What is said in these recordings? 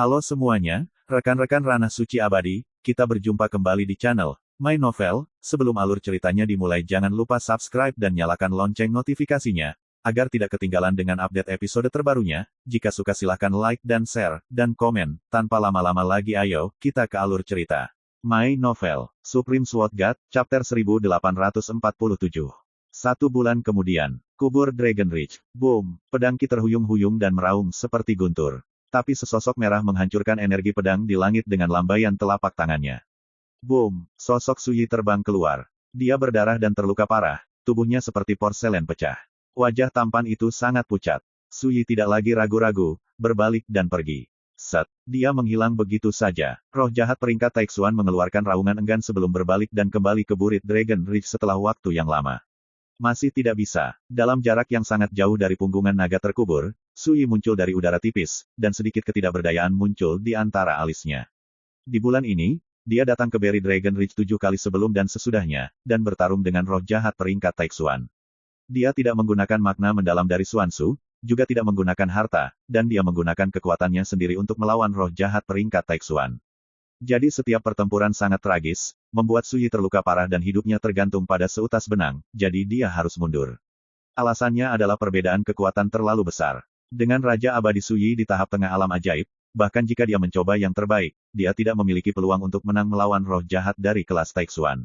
Halo semuanya, rekan-rekan Ranah Suci Abadi, kita berjumpa kembali di channel My Novel. Sebelum alur ceritanya dimulai jangan lupa subscribe dan nyalakan lonceng notifikasinya, agar tidak ketinggalan dengan update episode terbarunya. Jika suka silahkan like dan share, dan komen. Tanpa lama-lama lagi ayo, kita ke alur cerita. My Novel, Supreme Sword God, Chapter 1847. 1 bulan kemudian, kubur Dragon Ridge. Boom, pedang Ki terhuyung-huyung dan meraung seperti guntur. Tapi sesosok merah menghancurkan energi pedang di langit dengan lambaian telapak tangannya. Boom, sosok Suyi terbang keluar. Dia berdarah dan terluka parah, tubuhnya seperti porselen pecah. Wajah tampan itu sangat pucat. Suyi tidak lagi ragu-ragu, berbalik dan pergi. Set, dia menghilang begitu saja. Roh jahat peringkat Taixuan mengeluarkan raungan enggan sebelum berbalik dan kembali ke Burit Dragon Ridge setelah waktu yang lama. Masih tidak bisa. Dalam jarak yang sangat jauh dari punggungan naga terkubur, Suyi muncul dari udara tipis, dan sedikit ketidakberdayaan muncul di antara alisnya. Di bulan ini, dia datang ke Berry Dragon Ridge 7 kali sebelum dan sesudahnya, dan bertarung dengan roh jahat peringkat Taixuan. Dia tidak menggunakan makna mendalam dari Xuanzu, juga tidak menggunakan harta, dan dia menggunakan kekuatannya sendiri untuk melawan roh jahat peringkat Taixuan. Jadi setiap pertempuran sangat tragis, membuat Suyi terluka parah dan hidupnya tergantung pada seutas benang, jadi dia harus mundur. Alasannya adalah perbedaan kekuatan terlalu besar. Dengan Raja Abadi Suyi di tahap tengah alam ajaib, bahkan jika dia mencoba yang terbaik, dia tidak memiliki peluang untuk menang melawan roh jahat dari kelas Taixuan.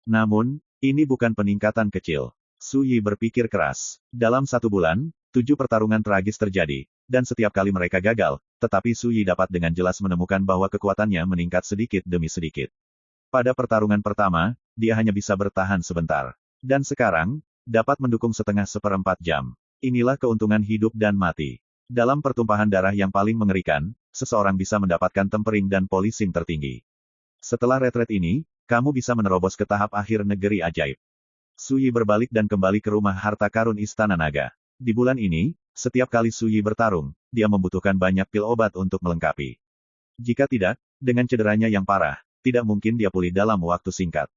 Namun, ini bukan peningkatan kecil. Suyi berpikir keras. Dalam 1 bulan, 7 pertarungan tragis terjadi, dan setiap kali mereka gagal, tetapi Suyi dapat dengan jelas menemukan bahwa kekuatannya meningkat sedikit demi sedikit. Pada pertarungan pertama, dia hanya bisa bertahan sebentar. Dan sekarang, dapat mendukung setengah seperempat jam. Inilah keuntungan hidup dan mati. Dalam pertumpahan darah yang paling mengerikan, seseorang bisa mendapatkan tempering dan policing tertinggi. Setelah retret ini, kamu bisa menerobos ke tahap akhir negeri ajaib. Suyi berbalik dan kembali ke rumah harta karun Istana Naga. Di bulan ini, setiap kali Suyi bertarung, dia membutuhkan banyak pil obat untuk melengkapi. Jika tidak, dengan cederanya yang parah, tidak mungkin dia pulih dalam waktu singkat.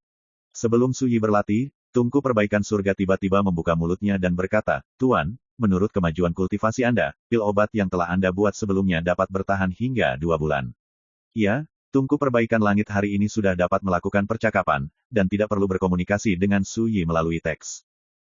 Sebelum Suyi berlatih, Tungku Perbaikan Surga tiba-tiba membuka mulutnya dan berkata, "Tuan, menurut kemajuan kultivasi Anda, pil obat yang telah Anda buat sebelumnya dapat bertahan hingga 2 bulan. Ya, Tungku Perbaikan Langit hari ini sudah dapat melakukan percakapan, dan tidak perlu berkomunikasi dengan Suyi melalui teks."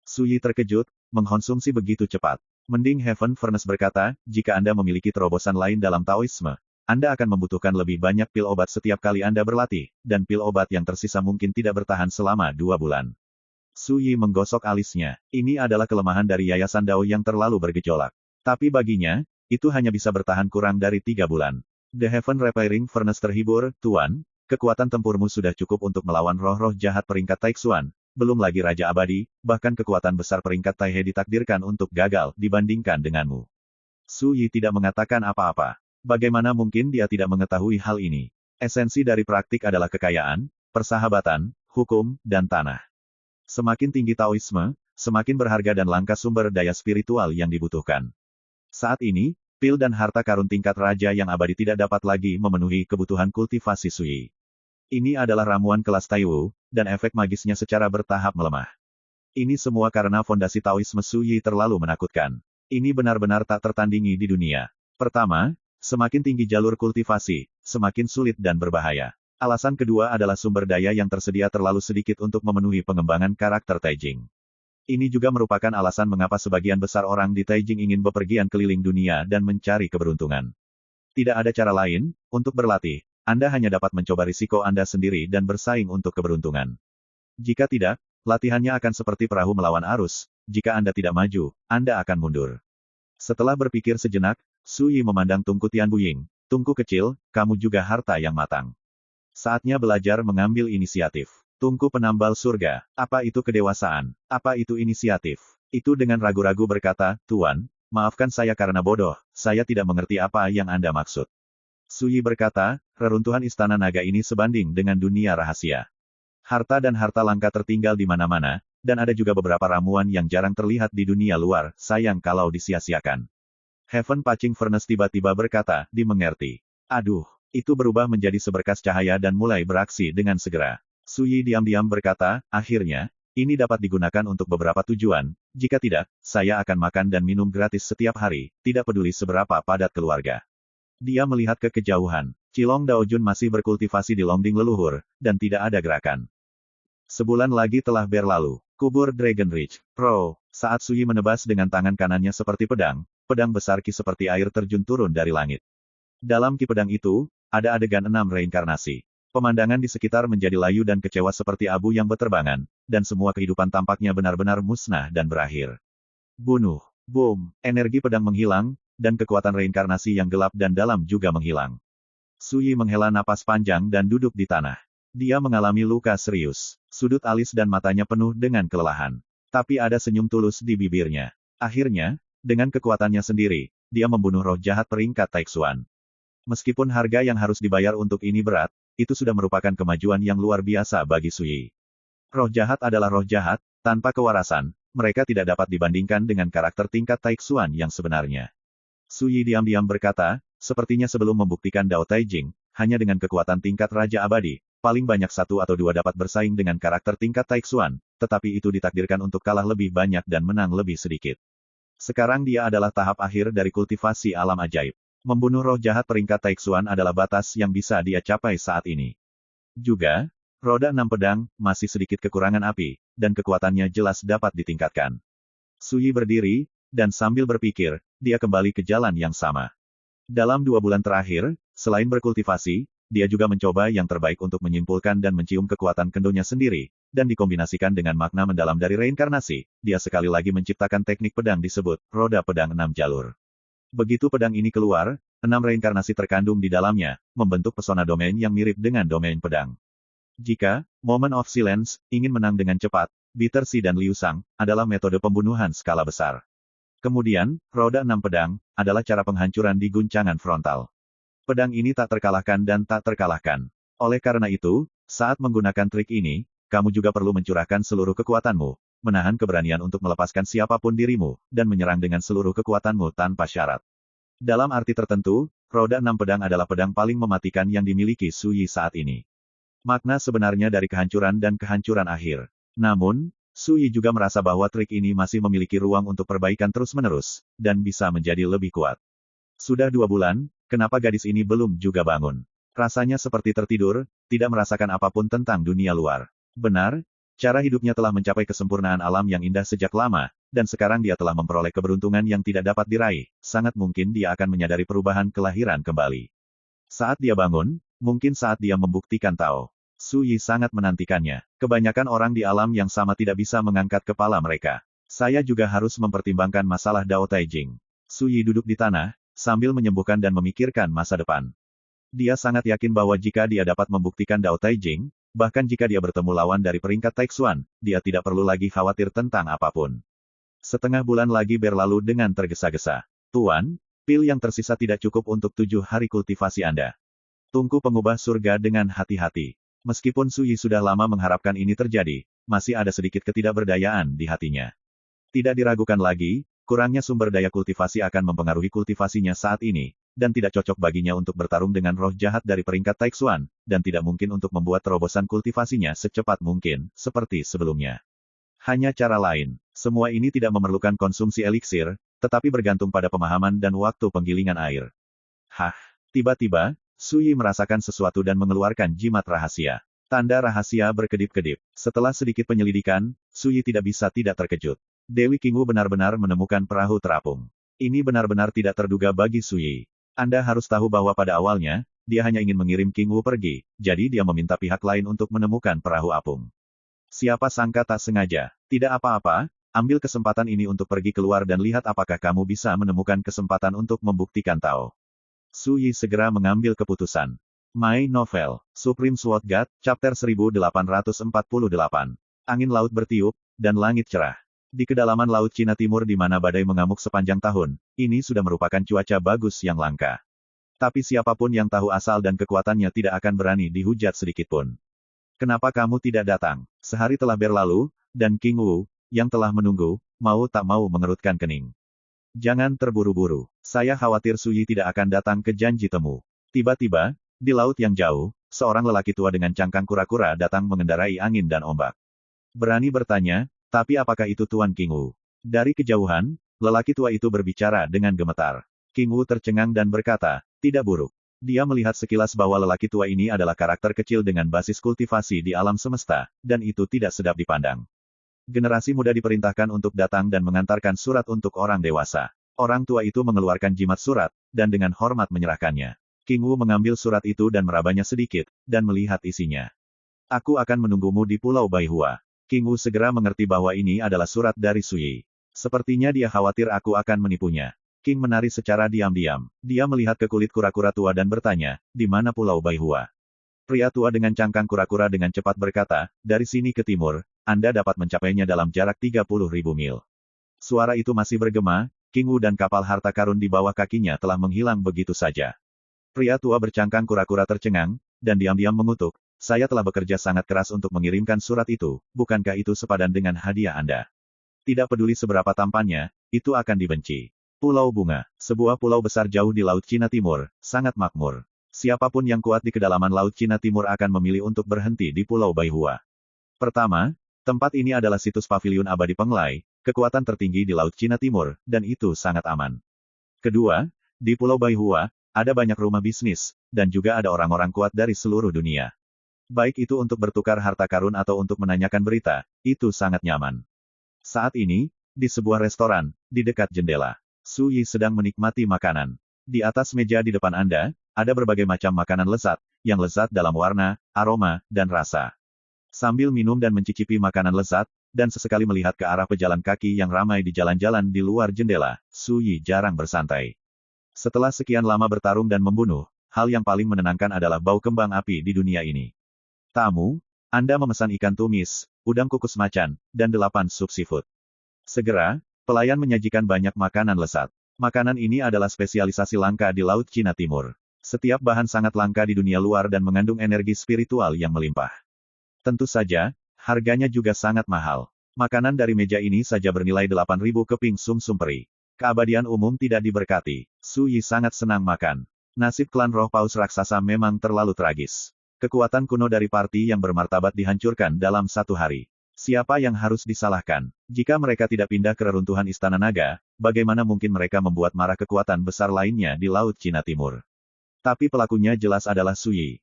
Suyi terkejut, mengkonsumsi begitu cepat. Mending Heaven Furnace berkata, jika Anda memiliki terobosan lain dalam Taoisme, Anda akan membutuhkan lebih banyak pil obat setiap kali Anda berlatih, dan pil obat yang tersisa mungkin tidak bertahan selama 2 bulan. Suyi menggosok alisnya. Ini adalah kelemahan dari Yayasan Dao yang terlalu bergejolak. Tapi baginya, itu hanya bisa bertahan kurang dari 3 bulan. The Heaven Repairing Furnace terhibur, "Tuan, kekuatan tempurmu sudah cukup untuk melawan roh-roh jahat peringkat Taixuan. Belum lagi Raja Abadi, bahkan kekuatan besar peringkat Taihe ditakdirkan untuk gagal dibandingkan denganmu." Suyi tidak mengatakan apa-apa. Bagaimana mungkin dia tidak mengetahui hal ini? Esensi dari praktik adalah kekayaan, persahabatan, hukum, dan tanah. Semakin tinggi Taoisme, semakin berharga dan langka sumber daya spiritual yang dibutuhkan. Saat ini, pil dan harta karun tingkat raja yang abadi tidak dapat lagi memenuhi kebutuhan kultivasi Suyi. Ini adalah ramuan kelas Taiwu, dan efek magisnya secara bertahap melemah. Ini semua karena fondasi Taoisme Suyi terlalu menakutkan. Ini benar-benar tak tertandingi di dunia. Pertama, semakin tinggi jalur kultivasi, semakin sulit dan berbahaya. Alasan kedua adalah sumber daya yang tersedia terlalu sedikit untuk memenuhi pengembangan karakter Taijing. Ini juga merupakan alasan mengapa sebagian besar orang di Taijing ingin bepergian keliling dunia dan mencari keberuntungan. Tidak ada cara lain, untuk berlatih, Anda hanya dapat mencoba risiko Anda sendiri dan bersaing untuk keberuntungan. Jika tidak, latihannya akan seperti perahu melawan arus, jika Anda tidak maju, Anda akan mundur. Setelah berpikir sejenak, Suyi memandang Tungku Tianbuying. "Tungku kecil, kamu juga harta yang matang. Saatnya belajar mengambil inisiatif." Tungku Penambal Surga, "Apa itu kedewasaan? Apa itu inisiatif?" Itu dengan ragu-ragu berkata, "Tuan, maafkan saya karena bodoh, saya tidak mengerti apa yang Anda maksud." Suyi berkata, "Reruntuhan Istana Naga ini sebanding dengan dunia rahasia. Harta dan harta langka tertinggal di mana-mana, dan ada juga beberapa ramuan yang jarang terlihat di dunia luar, sayang kalau disia-siakan." Heaven Patching Furnace tiba-tiba berkata, "Dimengerti." Aduh, itu berubah menjadi seberkas cahaya dan mulai beraksi dengan segera. Suyi diam-diam berkata, "Akhirnya, ini dapat digunakan untuk beberapa tujuan, jika tidak, saya akan makan dan minum gratis setiap hari, tidak peduli seberapa padat keluarga." Dia melihat ke kejauhan. Cilong Daojun masih berkultivasi di Longding leluhur, dan tidak ada gerakan. Sebulan lagi telah berlalu. Kubur Dragon Ridge. Pro. Saat Sui menebas dengan tangan kanannya seperti pedang, pedang besar Ki seperti air terjun turun dari langit. Dalam Ki pedang itu, ada adegan 6 reinkarnasi. Pemandangan di sekitar menjadi layu dan kecewa seperti abu yang berterbangan, dan semua kehidupan tampaknya benar-benar musnah dan berakhir. Bunuh. Boom. Energi pedang menghilang, dan kekuatan reinkarnasi yang gelap dan dalam juga menghilang. Sui menghela napas panjang dan duduk di tanah. Dia mengalami luka serius. Sudut alis dan matanya penuh dengan kelelahan. Tapi ada senyum tulus di bibirnya. Akhirnya, dengan kekuatannya sendiri, dia membunuh roh jahat peringkat Taixuan. Meskipun harga yang harus dibayar untuk ini berat, itu sudah merupakan kemajuan yang luar biasa bagi Sui. Roh jahat adalah roh jahat, tanpa kewarasan, mereka tidak dapat dibandingkan dengan karakter tingkat Taixuan yang sebenarnya. Sui diam-diam berkata, sepertinya sebelum membuktikan Dao Taijing, hanya dengan kekuatan tingkat Raja Abadi, paling banyak 1 atau 2 dapat bersaing dengan karakter tingkat Taixuan, tetapi itu ditakdirkan untuk kalah lebih banyak dan menang lebih sedikit. Sekarang dia adalah tahap akhir dari kultivasi alam ajaib. Membunuh roh jahat peringkat Taixuan adalah batas yang bisa dia capai saat ini. Juga, roda 6 pedang, masih sedikit kekurangan api, dan kekuatannya jelas dapat ditingkatkan. Sui berdiri, dan sambil berpikir, dia kembali ke jalan yang sama. Dalam 2 bulan terakhir, selain berkultivasi, dia juga mencoba yang terbaik untuk menyimpulkan dan mencium kekuatan kendonya sendiri, dan dikombinasikan dengan makna mendalam dari reinkarnasi, dia sekali lagi menciptakan teknik pedang disebut, roda pedang 6 jalur. Begitu pedang ini keluar, 6 reinkarnasi terkandung di dalamnya, membentuk pesona domain yang mirip dengan domain pedang. Jika, Moment of Silence, ingin menang dengan cepat, Bitter Sea dan Liu Sang, adalah metode pembunuhan skala besar. Kemudian, roda 6 pedang, adalah cara penghancuran di guncangan frontal. Pedang ini tak terkalahkan dan tak terkalahkan. Oleh karena itu, saat menggunakan trik ini, kamu juga perlu mencurahkan seluruh kekuatanmu, menahan keberanian untuk melepaskan siapapun dirimu, dan menyerang dengan seluruh kekuatanmu tanpa syarat. Dalam arti tertentu, roda 6 pedang adalah pedang paling mematikan yang dimiliki Sui saat ini. Makna sebenarnya dari kehancuran dan kehancuran akhir. Namun, Sui juga merasa bahwa trik ini masih memiliki ruang untuk perbaikan terus-menerus, dan bisa menjadi lebih kuat. Sudah 2 bulan, kenapa gadis ini belum juga bangun? Rasanya seperti tertidur, tidak merasakan apapun tentang dunia luar. Benar, cara hidupnya telah mencapai kesempurnaan alam yang indah sejak lama, dan sekarang dia telah memperoleh keberuntungan yang tidak dapat diraih, sangat mungkin dia akan menyadari perubahan kelahiran kembali. Saat dia bangun, mungkin saat dia membuktikan Tao. Sui sangat menantikannya. Kebanyakan orang di alam yang sama tidak bisa mengangkat kepala mereka. Saya juga harus mempertimbangkan masalah Dao Taijing. Sui duduk di tanah, sambil menyembuhkan dan memikirkan masa depan. Dia sangat yakin bahwa jika dia dapat membuktikan Dao Taijing, bahkan jika dia bertemu lawan dari peringkat Taixuan, dia tidak perlu lagi khawatir tentang apapun. Setengah bulan lagi berlalu dengan tergesa-gesa. Tuan, pil yang tersisa tidak cukup untuk 7 hari kultivasi Anda. Tungku pengubah surga dengan hati-hati. Meskipun Sui sudah lama mengharapkan ini terjadi, masih ada sedikit ketidakberdayaan di hatinya. Tidak diragukan lagi, kurangnya sumber daya kultivasi akan mempengaruhi kultivasinya saat ini, dan tidak cocok baginya untuk bertarung dengan roh jahat dari peringkat Taixuan, dan tidak mungkin untuk membuat terobosan kultivasinya secepat mungkin, seperti sebelumnya. Hanya cara lain. Semua ini tidak memerlukan konsumsi eliksir, tetapi bergantung pada pemahaman dan waktu penggilingan air. Hah! Tiba-tiba, Sui merasakan sesuatu dan mengeluarkan jimat rahasia. Tanda rahasia berkedip-kedip. Setelah sedikit penyelidikan, Sui tidak bisa tidak terkejut. Dewi Qingwu benar-benar menemukan perahu terapung. Ini benar-benar tidak terduga bagi Sui. Anda harus tahu bahwa pada awalnya, dia hanya ingin mengirim Qingwu pergi, jadi dia meminta pihak lain untuk menemukan perahu apung. Siapa sangka tak sengaja. Tidak apa-apa, ambil kesempatan ini untuk pergi keluar dan lihat apakah kamu bisa menemukan kesempatan untuk membuktikan Tao. Sui segera mengambil keputusan. My Novel, Supreme Sword God, Chapter 1848. Angin laut bertiup, dan langit cerah. Di kedalaman Laut Cina Timur di mana badai mengamuk sepanjang tahun, ini sudah merupakan cuaca bagus yang langka. Tapi siapapun yang tahu asal dan kekuatannya tidak akan berani dihujat sedikitpun. Kenapa kamu tidak datang? Sehari telah berlalu, dan King Wu, yang telah menunggu, mau tak mau mengerutkan kening. Jangan terburu-buru. Saya khawatir Sui tidak akan datang ke janji temu. Tiba-tiba, di laut yang jauh, seorang lelaki tua dengan cangkang kura-kura datang mengendarai angin dan ombak. Berani bertanya, tapi apakah itu Tuan King Wu? Dari kejauhan, lelaki tua itu berbicara dengan gemetar. King Wu tercengang dan berkata, Tidak buruk. Dia melihat sekilas bahwa lelaki tua ini adalah karakter kecil dengan basis kultivasi di alam semesta, dan itu tidak sedap dipandang. Generasi muda diperintahkan untuk datang dan mengantarkan surat untuk orang dewasa. Orang tua itu mengeluarkan jimat surat, dan dengan hormat menyerahkannya. King Wu mengambil surat itu dan merabanya sedikit, dan melihat isinya. Aku akan menunggumu di Pulau Baihua. King Wu segera mengerti bahwa ini adalah surat dari Sui. Sepertinya dia khawatir aku akan menipunya. King menari secara diam-diam. Dia melihat ke kulit kura-kura tua dan bertanya, di mana Pulau Baihua? Pria tua dengan cangkang kura-kura dengan cepat berkata, dari sini ke timur, Anda dapat mencapainya dalam jarak 30.000 mil. Suara itu masih bergema, King Wu dan kapal harta karun di bawah kakinya telah menghilang begitu saja. Pria tua bercangkang kura-kura tercengang, dan diam-diam mengutuk, saya telah bekerja sangat keras untuk mengirimkan surat itu, bukankah itu sepadan dengan hadiah Anda? Tidak peduli seberapa tampannya, itu akan dibenci. Pulau Bunga, sebuah pulau besar jauh di Laut Cina Timur, sangat makmur. Siapapun yang kuat di kedalaman Laut Cina Timur akan memilih untuk berhenti di Pulau Baihua. Pertama, tempat ini adalah situs pavilion abadi Penglai, kekuatan tertinggi di Laut Cina Timur, dan itu sangat aman. Kedua, di Pulau Baihua, ada banyak rumah bisnis, dan juga ada orang-orang kuat dari seluruh dunia. Baik itu untuk bertukar harta karun atau untuk menanyakan berita, itu sangat nyaman. Saat ini, di sebuah restoran, di dekat jendela, Su Yi sedang menikmati makanan. Di atas meja di depan Anda, ada berbagai macam makanan lezat, yang lezat dalam warna, aroma, dan rasa. Sambil minum dan mencicipi makanan lezat, dan sesekali melihat ke arah pejalan kaki yang ramai di jalan-jalan di luar jendela, Su Yi jarang bersantai. Setelah sekian lama bertarung dan membunuh, hal yang paling menenangkan adalah bau kembang api di dunia ini. Tamu, Anda memesan ikan tumis, udang kukus macan, dan 8 sup seafood. Segera, pelayan menyajikan banyak makanan lezat. Makanan ini adalah spesialisasi langka di Laut Cina Timur. Setiap bahan sangat langka di dunia luar dan mengandung energi spiritual yang melimpah. Tentu saja, harganya juga sangat mahal. Makanan dari meja ini saja bernilai 8.000 keping sum-sum peri. Keabadian umum tidak diberkati. Su Yi sangat senang makan. Nasib klan roh paus raksasa memang terlalu tragis. Kekuatan kuno dari parti yang bermartabat dihancurkan dalam satu hari. Siapa yang harus disalahkan? Jika mereka tidak pindah ke reruntuhan Istana Naga, bagaimana mungkin mereka membuat marah kekuatan besar lainnya di Laut Cina Timur? Tapi pelakunya jelas adalah Su Yi.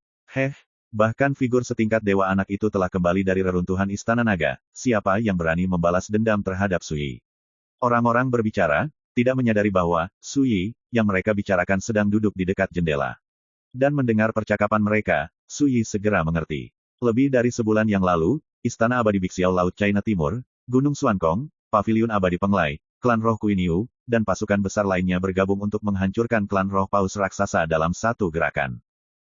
Bahkan figur setingkat dewa anak itu telah kembali dari reruntuhan Istana Naga. Siapa yang berani membalas dendam terhadap Su Yi? Orang-orang berbicara, tidak menyadari bahwa Su Yi, yang mereka bicarakan sedang duduk di dekat jendela. Dan mendengar percakapan mereka, Su Yi segera mengerti. Lebih dari sebulan yang lalu, Istana Abadi Bixiao Laut China Timur, Gunung Xuankong, Pavilion Abadi Penglai, klan roh Kuiniu, dan pasukan besar lainnya bergabung untuk menghancurkan klan roh paus raksasa dalam satu gerakan.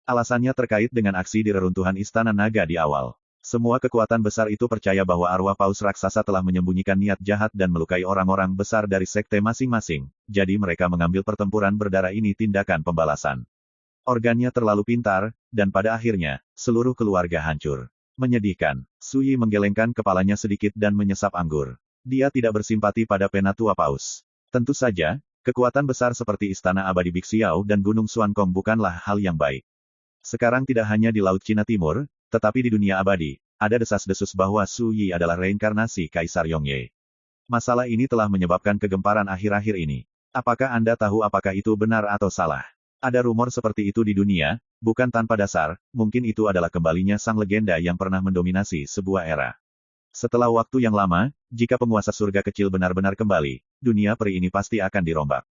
Alasannya terkait dengan aksi di reruntuhan Istana Naga di awal. Semua kekuatan besar itu percaya bahwa arwah paus raksasa telah menyembunyikan niat jahat dan melukai orang-orang besar dari sekte masing-masing, jadi mereka mengambil pertempuran berdarah ini tindakan pembalasan. Organnya terlalu pintar, dan pada akhirnya, seluruh keluarga hancur. Menyedihkan. Su Yi menggelengkan kepalanya sedikit dan menyesap anggur. Dia tidak bersimpati pada penatua paus. Tentu saja, kekuatan besar seperti Istana Abadi Bixiao dan Gunung Xuankong bukanlah hal yang baik. Sekarang tidak hanya di Laut Cina Timur, tetapi di dunia abadi, ada desas-desus bahwa Su Yi adalah reinkarnasi Kaisar Yongye. Masalah ini telah menyebabkan kegemparan akhir-akhir ini. Apakah Anda tahu apakah itu benar atau salah? Ada rumor seperti itu di dunia, bukan tanpa dasar, mungkin itu adalah kembalinya sang legenda yang pernah mendominasi sebuah era. Setelah waktu yang lama, jika penguasa surga kecil benar-benar kembali, dunia peri ini pasti akan dirombak.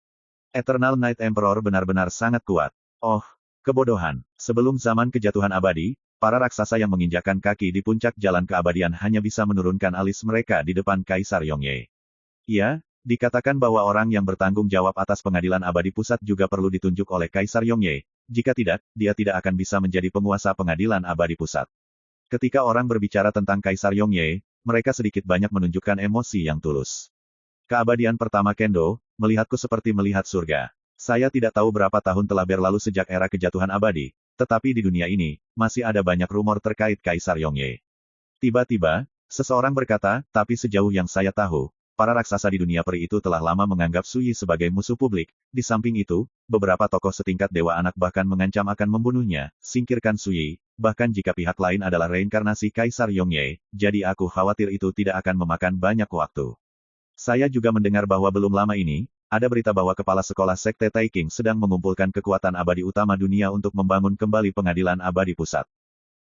Eternal Night Emperor benar-benar sangat kuat. Oh, kebodohan. Sebelum zaman kejatuhan abadi, para raksasa yang menginjakkan kaki di puncak jalan keabadian hanya bisa menurunkan alis mereka di depan Kaisar Yongye. Ya, dikatakan bahwa orang yang bertanggung jawab atas pengadilan abadi pusat juga perlu ditunjuk oleh Kaisar Yongye. Jika tidak, dia tidak akan bisa menjadi penguasa pengadilan abadi pusat. Ketika orang berbicara tentang Kaisar Yongye, mereka sedikit banyak menunjukkan emosi yang tulus. Keabadian pertama Kendo, melihatku seperti melihat surga. Saya tidak tahu berapa tahun telah berlalu sejak era kejatuhan abadi, tetapi di dunia ini, masih ada banyak rumor terkait Kaisar Yongye. Tiba-tiba, seseorang berkata, tapi sejauh yang saya tahu, para raksasa di dunia peri itu telah lama menganggap Su Yi sebagai musuh publik. Di samping itu, beberapa tokoh setingkat dewa anak bahkan mengancam akan membunuhnya. Singkirkan Su Yi, bahkan jika pihak lain adalah reinkarnasi Kaisar Yongye, jadi aku khawatir itu tidak akan memakan banyak waktu. Saya juga mendengar bahwa belum lama ini, ada berita bahwa kepala sekolah Sekte Taiking sedang mengumpulkan kekuatan abadi utama dunia untuk membangun kembali pengadilan abadi pusat.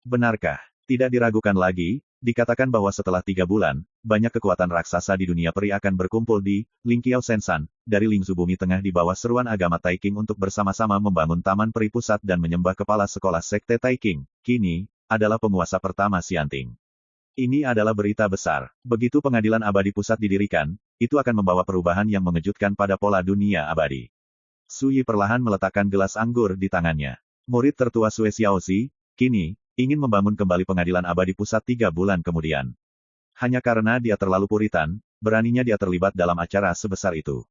Benarkah? Tidak diragukan lagi, dikatakan bahwa setelah 3 bulan, banyak kekuatan raksasa di dunia peri akan berkumpul di Lingqiao Sensan, dari Lingzu Bumi Tengah di bawah seruan agama Taiking untuk bersama-sama membangun Taman Peri Pusat dan menyembah kepala sekolah Sekte Taiking, kini, adalah penguasa pertama Xianting. Ini adalah berita besar. Begitu pengadilan abadi pusat didirikan, itu akan membawa perubahan yang mengejutkan pada pola dunia abadi. Su Yi perlahan meletakkan gelas anggur di tangannya. Murid tertua Sue Xiaozi, kini, ingin membangun kembali pengadilan abadi pusat 3 bulan kemudian. Hanya karena dia terlalu puritan, beraninya dia terlibat dalam acara sebesar itu.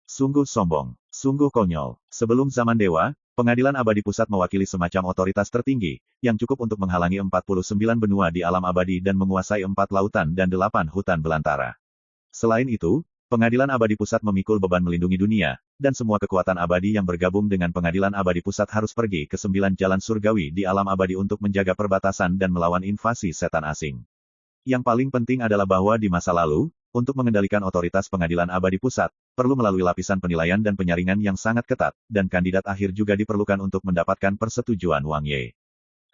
Sungguh sombong, sungguh konyol. Sebelum zaman dewa, pengadilan abadi pusat mewakili semacam otoritas tertinggi, yang cukup untuk menghalangi 49 benua di alam abadi dan menguasai 4 lautan dan 8 hutan belantara. Selain itu, pengadilan abadi pusat memikul beban melindungi dunia, dan semua kekuatan abadi yang bergabung dengan pengadilan abadi pusat harus pergi ke 9 jalan surgawi di alam abadi untuk menjaga perbatasan dan melawan invasi setan asing. Yang paling penting adalah bahwa di masa lalu, untuk mengendalikan otoritas pengadilan abadi pusat, perlu melalui lapisan penilaian dan penyaringan yang sangat ketat, dan kandidat akhir juga diperlukan untuk mendapatkan persetujuan Wang Ye.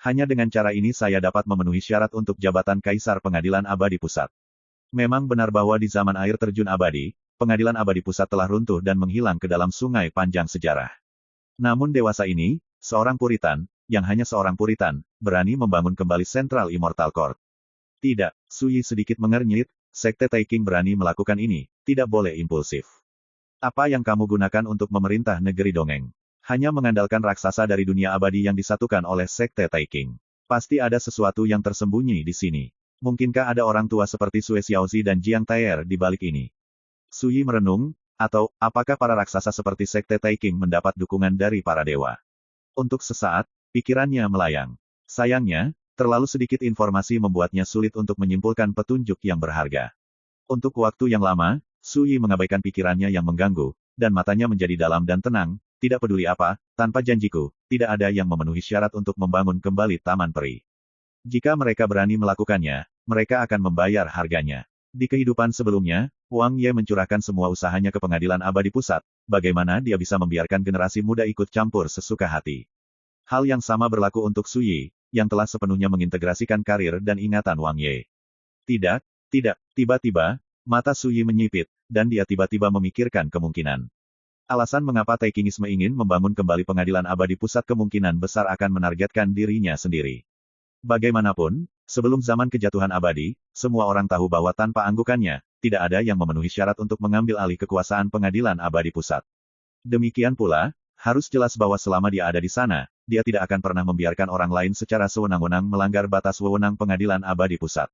Hanya dengan cara ini saya dapat memenuhi syarat untuk jabatan Kaisar Pengadilan Abadi Pusat. Memang benar bahwa di zaman air terjun abadi, Pengadilan Abadi Pusat telah runtuh dan menghilang ke dalam sungai panjang sejarah. Namun dewasa ini, seorang Puritan, yang hanya seorang Puritan, berani membangun kembali Central Immortal Court. Tidak, Su Yi sedikit mengernyit, Sekte Taiking berani melakukan ini, tidak boleh impulsif. Apa yang kamu gunakan untuk memerintah negeri dongeng? Hanya mengandalkan raksasa dari dunia abadi yang disatukan oleh Sekte Taiking. Pasti ada sesuatu yang tersembunyi di sini. Mungkinkah ada orang tua seperti Sue Xiaozi dan Jiang Taier di balik ini? Su Yi merenung, atau, apakah para raksasa seperti Sekte Taiking mendapat dukungan dari para dewa? Untuk sesaat, pikirannya melayang. Sayangnya, terlalu sedikit informasi membuatnya sulit untuk menyimpulkan petunjuk yang berharga. Untuk waktu yang lama, Su Yi mengabaikan pikirannya yang mengganggu, dan matanya menjadi dalam dan tenang, tidak peduli apa, tanpa janjiku, tidak ada yang memenuhi syarat untuk membangun kembali Taman Peri. Jika mereka berani melakukannya, mereka akan membayar harganya. Di kehidupan sebelumnya, Wang Ye mencurahkan semua usahanya ke pengadilan abadi pusat, bagaimana dia bisa membiarkan generasi muda ikut campur sesuka hati. Hal yang sama berlaku untuk Su Yi, yang telah sepenuhnya mengintegrasikan karir dan ingatan Wang Ye. Tidak, tiba-tiba, mata Su Yi menyipit, dan dia tiba-tiba memikirkan kemungkinan. Alasan mengapa Taikingisme ingin membangun kembali pengadilan abadi pusat kemungkinan besar akan menargetkan dirinya sendiri. Bagaimanapun, sebelum zaman kejatuhan abadi, semua orang tahu bahwa tanpa anggukannya, tidak ada yang memenuhi syarat untuk mengambil alih kekuasaan pengadilan abadi pusat. Demikian pula, harus jelas bahwa selama dia ada di sana, dia tidak akan pernah membiarkan orang lain secara sewenang-wenang melanggar batas wewenang pengadilan abadi pusat.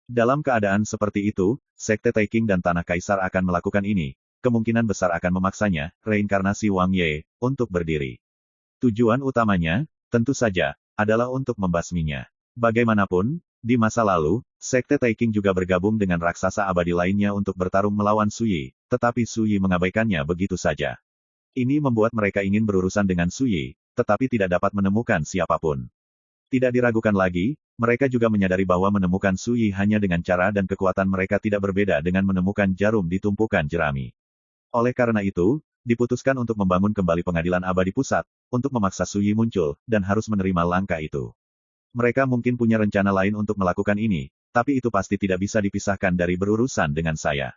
Dalam keadaan seperti itu, Sekte Taiking dan Tanah Kaisar akan melakukan ini, kemungkinan besar akan memaksanya, reinkarnasi Wang Ye, untuk berdiri. Tujuan utamanya, tentu saja, adalah untuk membasminya. Bagaimanapun, di masa lalu, Sekte Taiking juga bergabung dengan raksasa abadi lainnya untuk bertarung melawan Su Yi, tetapi Su Yi mengabaikannya begitu saja. Ini membuat mereka ingin berurusan dengan Su Yi, tetapi tidak dapat menemukan siapapun. Tidak diragukan lagi, mereka juga menyadari bahwa menemukan Su Yi hanya dengan cara dan kekuatan mereka tidak berbeda dengan menemukan jarum di tumpukan jerami. Oleh karena itu, diputuskan untuk membangun kembali pengadilan abadi pusat, untuk memaksa Su Yi muncul, dan harus menerima langkah itu. Mereka mungkin punya rencana lain untuk melakukan ini, tapi itu pasti tidak bisa dipisahkan dari berurusan dengan saya.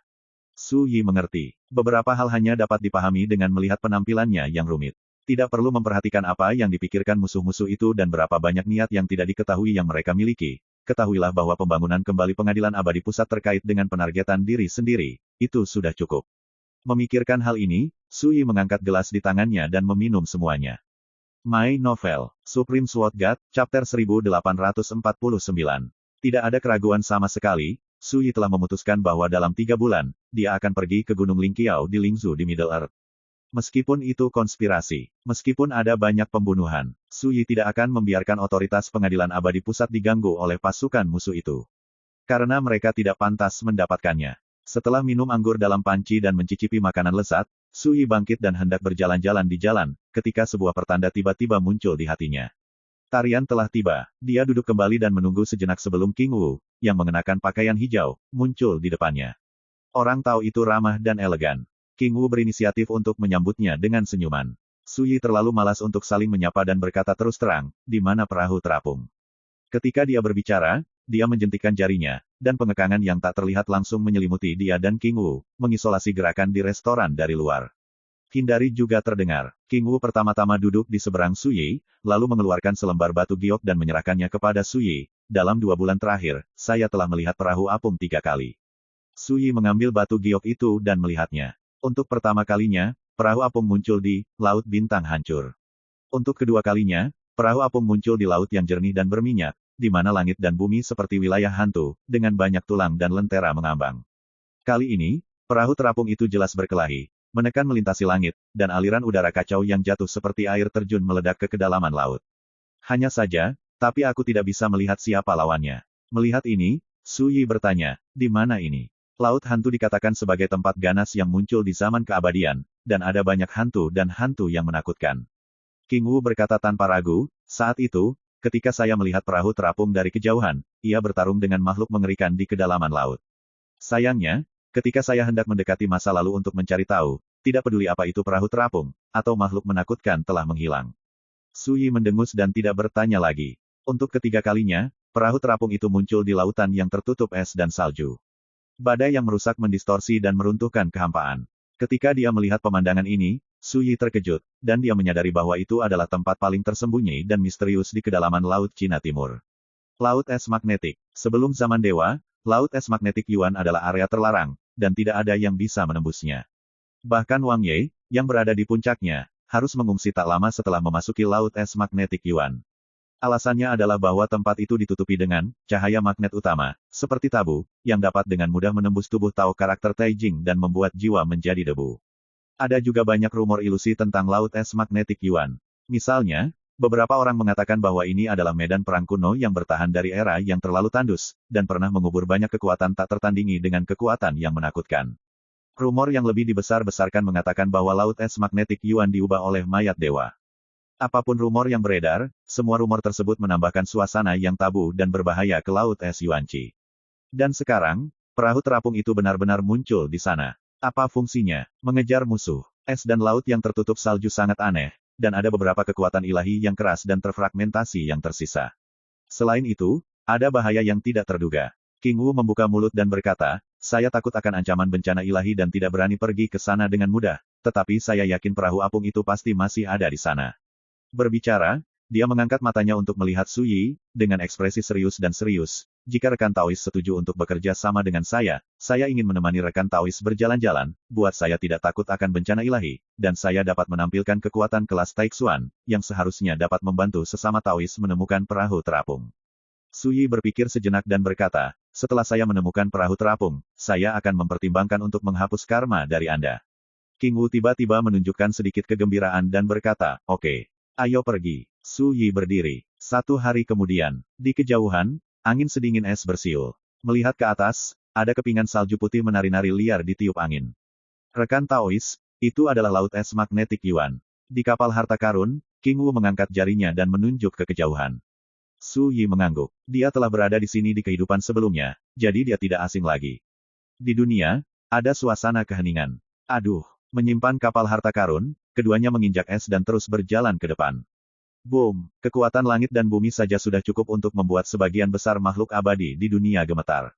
Su Yi mengerti. Beberapa hal hanya dapat dipahami dengan melihat penampilannya yang rumit. Tidak perlu memperhatikan apa yang dipikirkan musuh-musuh itu dan berapa banyak niat yang tidak diketahui yang mereka miliki. Ketahuilah bahwa pembangunan kembali pengadilan abadi pusat terkait dengan penargetan diri sendiri, itu sudah cukup. Memikirkan hal ini, Su Yi mengangkat gelas di tangannya dan meminum semuanya. My Novel, Supreme Sword God, Chapter 1849. Tidak ada keraguan sama sekali, Su Yi telah memutuskan bahwa dalam 3 bulan, dia akan pergi ke Gunung Lingqiao di Lingzu di Middle Earth. Meskipun itu konspirasi, meskipun ada banyak pembunuhan, Su Yi tidak akan membiarkan otoritas pengadilan abadi pusat diganggu oleh pasukan musuh itu. Karena mereka tidak pantas mendapatkannya. Setelah minum anggur dalam panci dan mencicipi makanan lezat, Su Yi bangkit dan hendak berjalan-jalan di jalan, ketika sebuah pertanda tiba-tiba muncul di hatinya. Tarian telah tiba, dia duduk kembali dan menunggu sejenak sebelum King Wu, yang mengenakan pakaian hijau, muncul di depannya. Orang tahu itu ramah dan elegan. King Wu berinisiatif untuk menyambutnya dengan senyuman. Su Yi terlalu malas untuk saling menyapa dan berkata terus terang, di mana perahu terapung. Ketika dia berbicara, dia menjentikkan jarinya, dan pengekangan yang tak terlihat langsung menyelimuti dia dan King Wu, mengisolasi gerakan di restoran dari luar. Hindari juga terdengar. King Wu pertama-tama duduk di seberang Su Yi, lalu mengeluarkan selembar batu giok dan menyerahkannya kepada Su Yi. Dalam 2 bulan terakhir, saya telah melihat perahu apung 3 kali. Su Yi mengambil batu giok itu dan melihatnya. Untuk pertama kalinya, perahu apung muncul di Laut Bintang Hancur. Untuk kedua kalinya, perahu apung muncul di laut yang jernih dan berminyak, di mana langit dan bumi seperti wilayah hantu, dengan banyak tulang dan lentera mengambang. Kali ini, perahu terapung itu jelas berkelahi, menekan melintasi langit, dan aliran udara kacau yang jatuh seperti air terjun meledak ke kedalaman laut. Hanya saja, tapi aku tidak bisa melihat siapa lawannya. Melihat ini, Su Yi bertanya, di mana ini? Laut hantu dikatakan sebagai tempat ganas yang muncul di zaman keabadian, dan ada banyak hantu dan hantu yang menakutkan. King Wu berkata tanpa ragu, saat itu, ketika saya melihat perahu terapung dari kejauhan, ia bertarung dengan makhluk mengerikan di kedalaman laut. Sayangnya, ketika saya hendak mendekati masa lalu untuk mencari tahu, tidak peduli apa itu perahu terapung, atau makhluk menakutkan telah menghilang. Su Yi mendengus dan tidak bertanya lagi. Untuk ketiga kalinya, perahu terapung itu muncul di lautan yang tertutup es dan salju. Badai yang merusak mendistorsi dan meruntuhkan kehampaan. Ketika dia melihat pemandangan ini, Su Yi terkejut, dan dia menyadari bahwa itu adalah tempat paling tersembunyi dan misterius di kedalaman Laut Cina Timur. Laut Es Magnetik. Sebelum zaman dewa, Laut Es Magnetik Yuan adalah area terlarang, dan tidak ada yang bisa menembusnya. Bahkan Wang Ye, yang berada di puncaknya, harus mengungsi tak lama setelah memasuki Laut Es Magnetik Yuan. Alasannya adalah bahwa tempat itu ditutupi dengan cahaya magnet utama, seperti tabu, yang dapat dengan mudah menembus tubuh Tao karakter Taijing dan membuat jiwa menjadi debu. Ada juga banyak rumor ilusi tentang Laut Es Magnetik Yuan. Misalnya, beberapa orang mengatakan bahwa ini adalah medan perang kuno yang bertahan dari era yang terlalu tandus, dan pernah mengubur banyak kekuatan tak tertandingi dengan kekuatan yang menakutkan. Rumor yang lebih dibesar-besarkan mengatakan bahwa Laut Es Magnetik Yuan diubah oleh mayat dewa. Apapun rumor yang beredar, semua rumor tersebut menambahkan suasana yang tabu dan berbahaya ke Laut Es Yuanqi. Dan sekarang, perahu terapung itu benar-benar muncul di sana. Apa fungsinya? Mengejar musuh. Es dan laut yang tertutup salju sangat aneh, dan ada beberapa kekuatan ilahi yang keras dan terfragmentasi yang tersisa. Selain itu, ada bahaya yang tidak terduga. King Wu membuka mulut dan berkata, saya takut akan ancaman bencana ilahi dan tidak berani pergi ke sana dengan mudah, tetapi saya yakin perahu apung itu pasti masih ada di sana. Berbicara, dia mengangkat matanya untuk melihat Su Yi, dengan ekspresi serius dan serius. Jika rekan Taois setuju untuk bekerja sama dengan saya ingin menemani rekan Taois berjalan-jalan, buat saya tidak takut akan bencana ilahi, dan saya dapat menampilkan kekuatan kelas Taixuan, yang seharusnya dapat membantu sesama Taois menemukan perahu terapung. Su Yi berpikir sejenak dan berkata, setelah saya menemukan perahu terapung, saya akan mempertimbangkan untuk menghapus karma dari Anda. King Wu tiba-tiba menunjukkan sedikit kegembiraan dan berkata, oke. Ayo pergi. Su Yi berdiri. 1 hari kemudian, di kejauhan, angin sedingin es bersiul. Melihat ke atas, ada kepingan salju putih menari-nari liar di tiup angin. Rekan Taois, itu adalah Laut Es Magnetik Yuan. Di kapal harta karun, King Wu mengangkat jarinya dan menunjuk ke kejauhan. Su Yi mengangguk. Dia telah berada di sini di kehidupan sebelumnya, jadi dia tidak asing lagi. Di dunia, ada suasana keheningan. Aduh, menyimpan kapal harta karun, keduanya menginjak es dan terus berjalan ke depan. Boom! Kekuatan langit dan bumi saja sudah cukup untuk membuat sebagian besar makhluk abadi di dunia gemetar.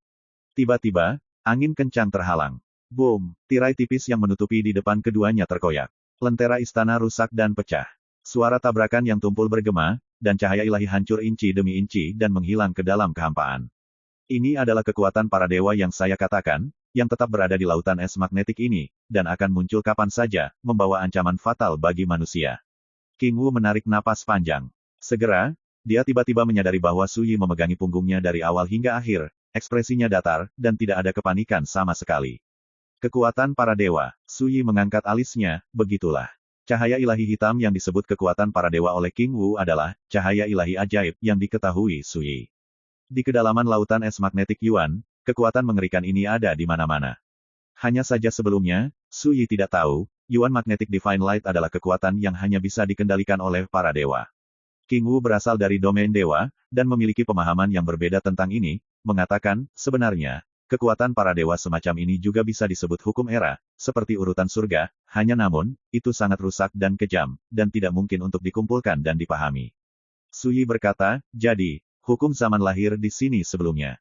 Tiba-tiba, angin kencang terhalang. Boom! Tirai tipis yang menutupi di depan keduanya terkoyak. Lentera istana rusak dan pecah. Suara tabrakan yang tumpul bergema, dan cahaya ilahi hancur inci demi inci dan menghilang ke dalam kehampaan. Ini adalah kekuatan para dewa yang saya katakan, yang tetap berada di lautan es magnetik ini, dan akan muncul kapan saja, membawa ancaman fatal bagi manusia. King Wu menarik napas panjang. Segera, dia tiba-tiba menyadari bahwa Su Yi memegangi punggungnya dari awal hingga akhir, ekspresinya datar, dan tidak ada kepanikan sama sekali. Kekuatan para dewa. Su Yi mengangkat alisnya, begitulah. Cahaya ilahi hitam yang disebut kekuatan para dewa oleh King Wu adalah cahaya ilahi ajaib yang diketahui Su Yi. Di kedalaman lautan es magnetik Yuan, kekuatan mengerikan ini ada di mana-mana. Hanya saja sebelumnya, Su Yi tidak tahu, Yuan Magnetic Divine Light adalah kekuatan yang hanya bisa dikendalikan oleh para dewa. King Wu berasal dari domain dewa, dan memiliki pemahaman yang berbeda tentang ini, mengatakan, sebenarnya, kekuatan para dewa semacam ini juga bisa disebut hukum era, seperti urutan surga, hanya namun, itu sangat rusak dan kejam, dan tidak mungkin untuk dikumpulkan dan dipahami. Suyi berkata, jadi, hukum zaman lahir di sini sebelumnya.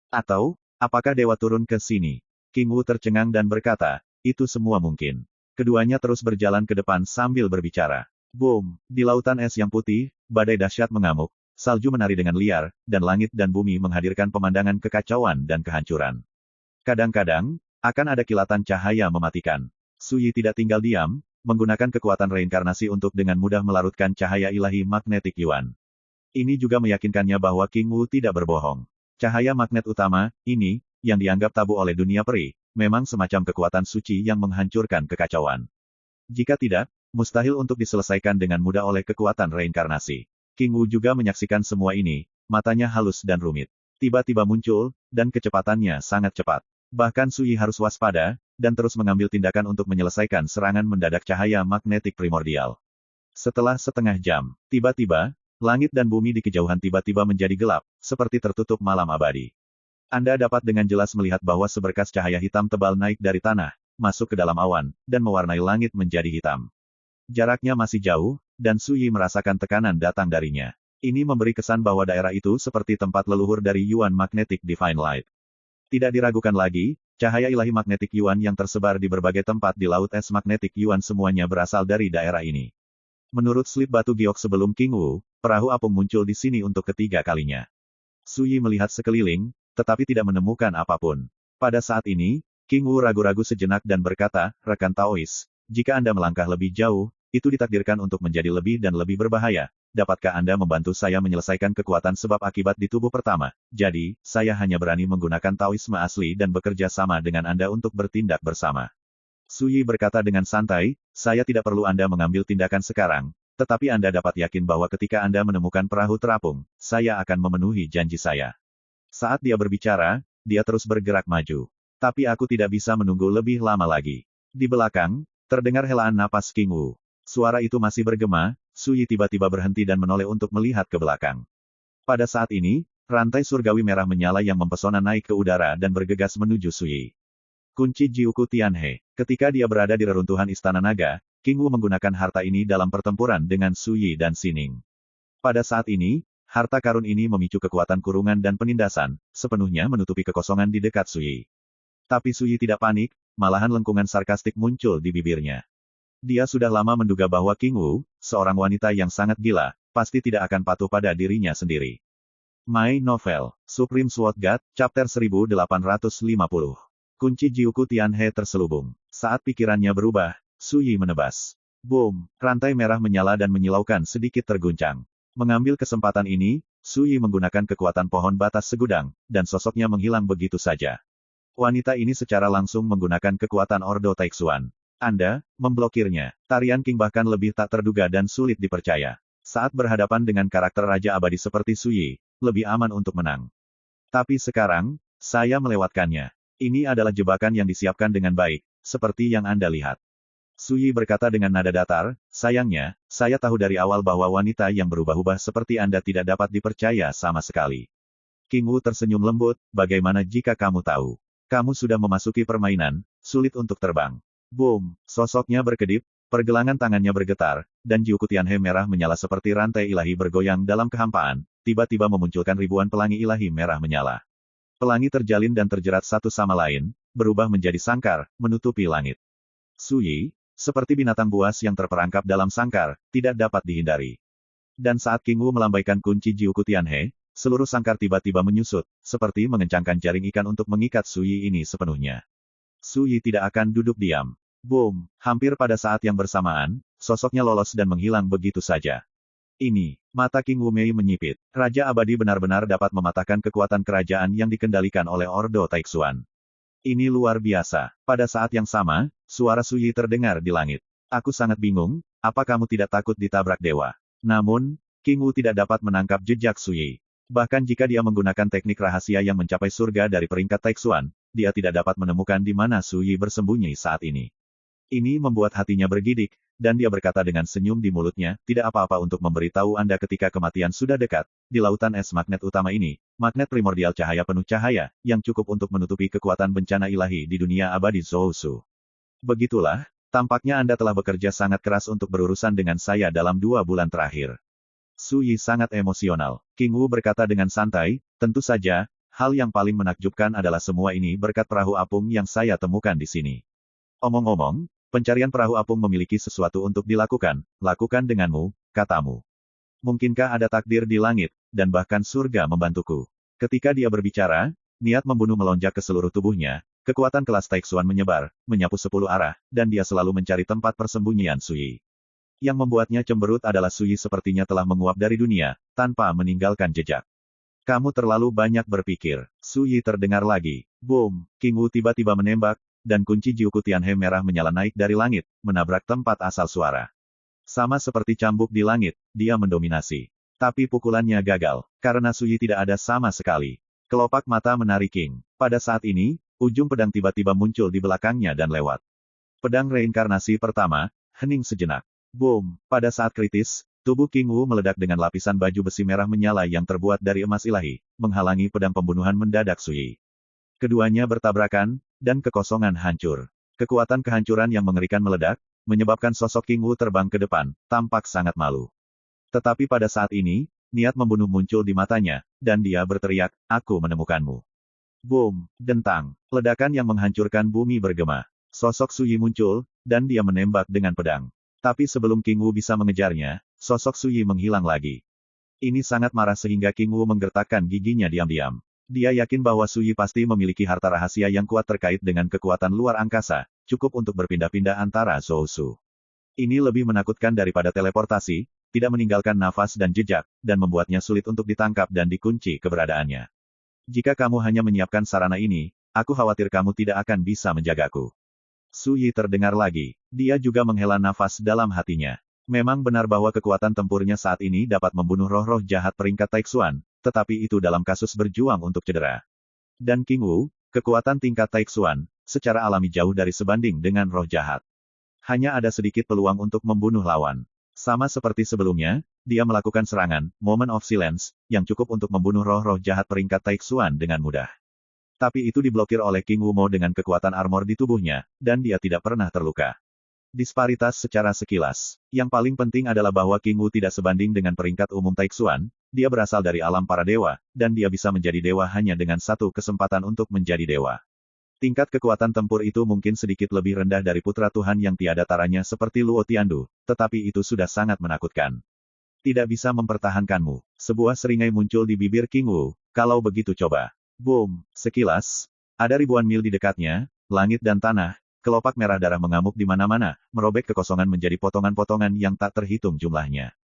Atau, apakah dewa turun ke sini? King Wu tercengang dan berkata, itu semua mungkin. Keduanya terus berjalan ke depan sambil berbicara. Boom! Di lautan es yang putih, badai dahsyat mengamuk, salju menari dengan liar, dan langit dan bumi menghadirkan pemandangan kekacauan dan kehancuran. Kadang-kadang, akan ada kilatan cahaya mematikan. Suyi tidak tinggal diam, menggunakan kekuatan reinkarnasi untuk dengan mudah melarutkan cahaya ilahi magnetik Yuan. Ini juga meyakinkannya bahwa King Wu tidak berbohong. Cahaya magnet utama, ini, yang dianggap tabu oleh dunia peri, memang semacam kekuatan suci yang menghancurkan kekacauan. Jika tidak, mustahil untuk diselesaikan dengan mudah oleh kekuatan reinkarnasi. King Wu juga menyaksikan semua ini, matanya halus dan rumit. Tiba-tiba muncul, dan kecepatannya sangat cepat. Bahkan Suyi harus waspada, dan terus mengambil tindakan untuk menyelesaikan serangan mendadak cahaya magnetik primordial. Setelah setengah jam, tiba-tiba, langit dan bumi di kejauhan tiba-tiba menjadi gelap, seperti tertutup malam abadi. Anda dapat dengan jelas melihat bahwa seberkas cahaya hitam tebal naik dari tanah, masuk ke dalam awan, dan mewarnai langit menjadi hitam. Jaraknya masih jauh, dan Suyi merasakan tekanan datang darinya. Ini memberi kesan bahwa daerah itu seperti tempat leluhur dari Yuan Magnetic Divine Light. Tidak diragukan lagi, cahaya ilahi magnetik Yuan yang tersebar di berbagai tempat di Laut Es Magnetik Yuan semuanya berasal dari daerah ini. Menurut slip batu giok sebelum King Wu, perahu apung muncul di sini untuk ketiga kalinya. Suyi melihat sekeliling, tetapi tidak menemukan apapun. Pada saat ini, King Wu ragu-ragu sejenak dan berkata, rekan Taois, jika Anda melangkah lebih jauh, itu ditakdirkan untuk menjadi lebih dan lebih berbahaya. Dapatkah Anda membantu saya menyelesaikan kekuatan sebab akibat di tubuh pertama? Jadi, saya hanya berani menggunakan Taoisme asli dan bekerja sama dengan Anda untuk bertindak bersama. Suyi berkata dengan santai, saya tidak perlu Anda mengambil tindakan sekarang, tetapi Anda dapat yakin bahwa ketika Anda menemukan perahu terapung, saya akan memenuhi janji saya. Saat dia berbicara, dia terus bergerak maju. Tapi aku tidak bisa menunggu lebih lama lagi. Di belakang, terdengar helaan napas King Wu. Suara itu masih bergema, Suyi tiba-tiba berhenti dan menoleh untuk melihat ke belakang. Pada saat ini, rantai surgawi merah menyala yang mempesona naik ke udara dan bergegas menuju Suyi. Kunci Jiuku Tianhe. Ketika dia berada di reruntuhan Istana Naga, King Wu menggunakan harta ini dalam pertempuran dengan Suyi dan Sining. Pada saat ini, harta karun ini memicu kekuatan kurungan dan penindasan, sepenuhnya menutupi kekosongan di dekat Suyi. Tapi Suyi tidak panik, malahan lengkungan sarkastik muncul di bibirnya. Dia sudah lama menduga bahwa King Wu, seorang wanita yang sangat gila, pasti tidak akan patuh pada dirinya sendiri. My Novel, Supreme Sword God, Chapter 1850. Kunci Jiuku Tianhe terselubung. Saat pikirannya berubah, Suyi menebas. Boom! Rantai merah menyala dan menyilaukan sedikit terguncang. Mengambil kesempatan ini, Suyi menggunakan kekuatan pohon batas segudang, dan sosoknya menghilang begitu saja. Wanita ini secara langsung menggunakan kekuatan Ordo Taixuan. Anda, memblokirnya. Tarian King bahkan lebih tak terduga dan sulit dipercaya. Saat berhadapan dengan karakter Raja Abadi seperti Suyi, lebih aman untuk menang. Tapi sekarang, saya melewatkannya. Ini adalah jebakan yang disiapkan dengan baik, seperti yang Anda lihat. Suyi berkata dengan nada datar, sayangnya, saya tahu dari awal bahwa wanita yang berubah-ubah seperti Anda tidak dapat dipercaya sama sekali. King Wu tersenyum lembut, bagaimana jika kamu tahu? Kamu sudah memasuki permainan, sulit untuk terbang. Boom! Sosoknya berkedip, pergelangan tangannya bergetar, dan Jiuku Tianhe merah menyala seperti rantai ilahi bergoyang dalam kehampaan, tiba-tiba memunculkan ribuan pelangi ilahi merah menyala. Pelangi terjalin dan terjerat satu sama lain, berubah menjadi sangkar, menutupi langit. Suyi, seperti binatang buas yang terperangkap dalam sangkar, tidak dapat dihindari. Dan saat King Wu melambaikan kunci Jiuku Tianhe, seluruh sangkar tiba-tiba menyusut, seperti mengencangkan jaring ikan untuk mengikat Suyi ini sepenuhnya. Suyi tidak akan duduk diam. Boom! Hampir pada saat yang bersamaan, sosoknya lolos dan menghilang begitu saja. Ini, mata King Wu Mei menyipit. Raja Abadi benar-benar dapat mematahkan kekuatan kerajaan yang dikendalikan oleh Ordo Taixuan. Ini luar biasa. Pada saat yang sama, suara Suyi terdengar di langit. Aku sangat bingung, apa kamu tidak takut ditabrak dewa? Namun, King Wu tidak dapat menangkap jejak Suyi. Bahkan jika dia menggunakan teknik rahasia yang mencapai surga dari peringkat Taixuan, dia tidak dapat menemukan di mana Suyi bersembunyi saat ini. Ini membuat hatinya bergidik, dan dia berkata dengan senyum di mulutnya, tidak apa-apa untuk memberitahu Anda ketika kematian sudah dekat, di lautan es magnet utama ini, magnet primordial cahaya penuh cahaya, yang cukup untuk menutupi kekuatan bencana ilahi di dunia abadi Zhou Shu. Begitulah, tampaknya Anda telah bekerja sangat keras untuk berurusan dengan saya dalam 2 bulan terakhir. Su Yi sangat emosional. King Wu berkata dengan santai, tentu saja, hal yang paling menakjubkan adalah semua ini berkat perahu apung yang saya temukan di sini. Omong-omong, pencarian perahu apung memiliki sesuatu untuk dilakukan, lakukan denganmu, katamu. Mungkinkah ada takdir di langit, dan bahkan surga membantuku? Ketika dia berbicara, niat membunuh melonjak ke seluruh tubuhnya, kekuatan kelas Taixuan menyebar, menyapu 10 arah, dan dia selalu mencari tempat persembunyian Su Yi. Yang membuatnya cemberut adalah Su Yi sepertinya telah menguap dari dunia, tanpa meninggalkan jejak. Kamu terlalu banyak berpikir. Su Yi terdengar lagi. Boom! King Wu tiba-tiba menembak, dan kunci Jiuku Tianhe merah menyala naik dari langit, menabrak tempat asal suara. Sama seperti cambuk di langit, dia mendominasi. Tapi pukulannya gagal, karena Su Yi tidak ada sama sekali. Kelopak mata menarik King. Pada saat ini, ujung pedang tiba-tiba muncul di belakangnya dan lewat. Pedang reinkarnasi pertama, hening sejenak. Boom! Pada saat kritis, tubuh King Wu meledak dengan lapisan baju besi merah menyala yang terbuat dari emas ilahi, menghalangi pedang pembunuhan mendadak Su Yi. Keduanya bertabrakan, dan kekosongan hancur. Kekuatan kehancuran yang mengerikan meledak, menyebabkan sosok King Wu terbang ke depan, tampak sangat malu. Tetapi pada saat ini, niat membunuh muncul di matanya, dan dia berteriak, aku menemukanmu. Boom! Dentang. Ledakan yang menghancurkan bumi bergema. Sosok Su Yi muncul, dan dia menembak dengan pedang. Tapi sebelum King Wu bisa mengejarnya, sosok Su Yi menghilang lagi. Ini sangat marah sehingga King Wu menggertakkan giginya diam-diam. Dia yakin bahwa Su Yi pasti memiliki harta rahasia yang kuat terkait dengan kekuatan luar angkasa, cukup untuk berpindah-pindah antara Zhou Su. Ini lebih menakutkan daripada teleportasi, tidak meninggalkan nafas dan jejak, dan membuatnya sulit untuk ditangkap dan dikunci keberadaannya. Jika kamu hanya menyiapkan sarana ini, aku khawatir kamu tidak akan bisa menjagaku. Su Yi terdengar lagi. Dia juga menghela nafas dalam hatinya. Memang benar bahwa kekuatan tempurnya saat ini dapat membunuh roh-roh jahat peringkat Taixuan, tetapi itu dalam kasus berjuang untuk cedera. Dan King Wu, kekuatan tingkat Taixuan, secara alami jauh dari sebanding dengan roh jahat. Hanya ada sedikit peluang untuk membunuh lawan. Sama seperti sebelumnya, dia melakukan serangan, Moment of Silence, yang cukup untuk membunuh roh-roh jahat peringkat Taixuan dengan mudah. Tapi itu diblokir oleh King Wu Mo dengan kekuatan armor di tubuhnya, dan dia tidak pernah terluka. Disparitas secara sekilas. Yang paling penting adalah bahwa King Wu tidak sebanding dengan peringkat umum Taixuan, dia berasal dari alam para dewa, dan dia bisa menjadi dewa hanya dengan satu kesempatan untuk menjadi dewa. Tingkat kekuatan tempur itu mungkin sedikit lebih rendah dari putra Tuhan yang tiada taranya seperti Luo Tiandu, tetapi itu sudah sangat menakutkan. Tidak bisa mempertahankanmu. Sebuah seringai muncul di bibir King Wu, kalau begitu coba. Boom! Sekilas, ada ribuan mil di dekatnya, langit dan tanah, kelopak merah darah mengamuk di mana-mana, merobek kekosongan menjadi potongan-potongan yang tak terhitung jumlahnya.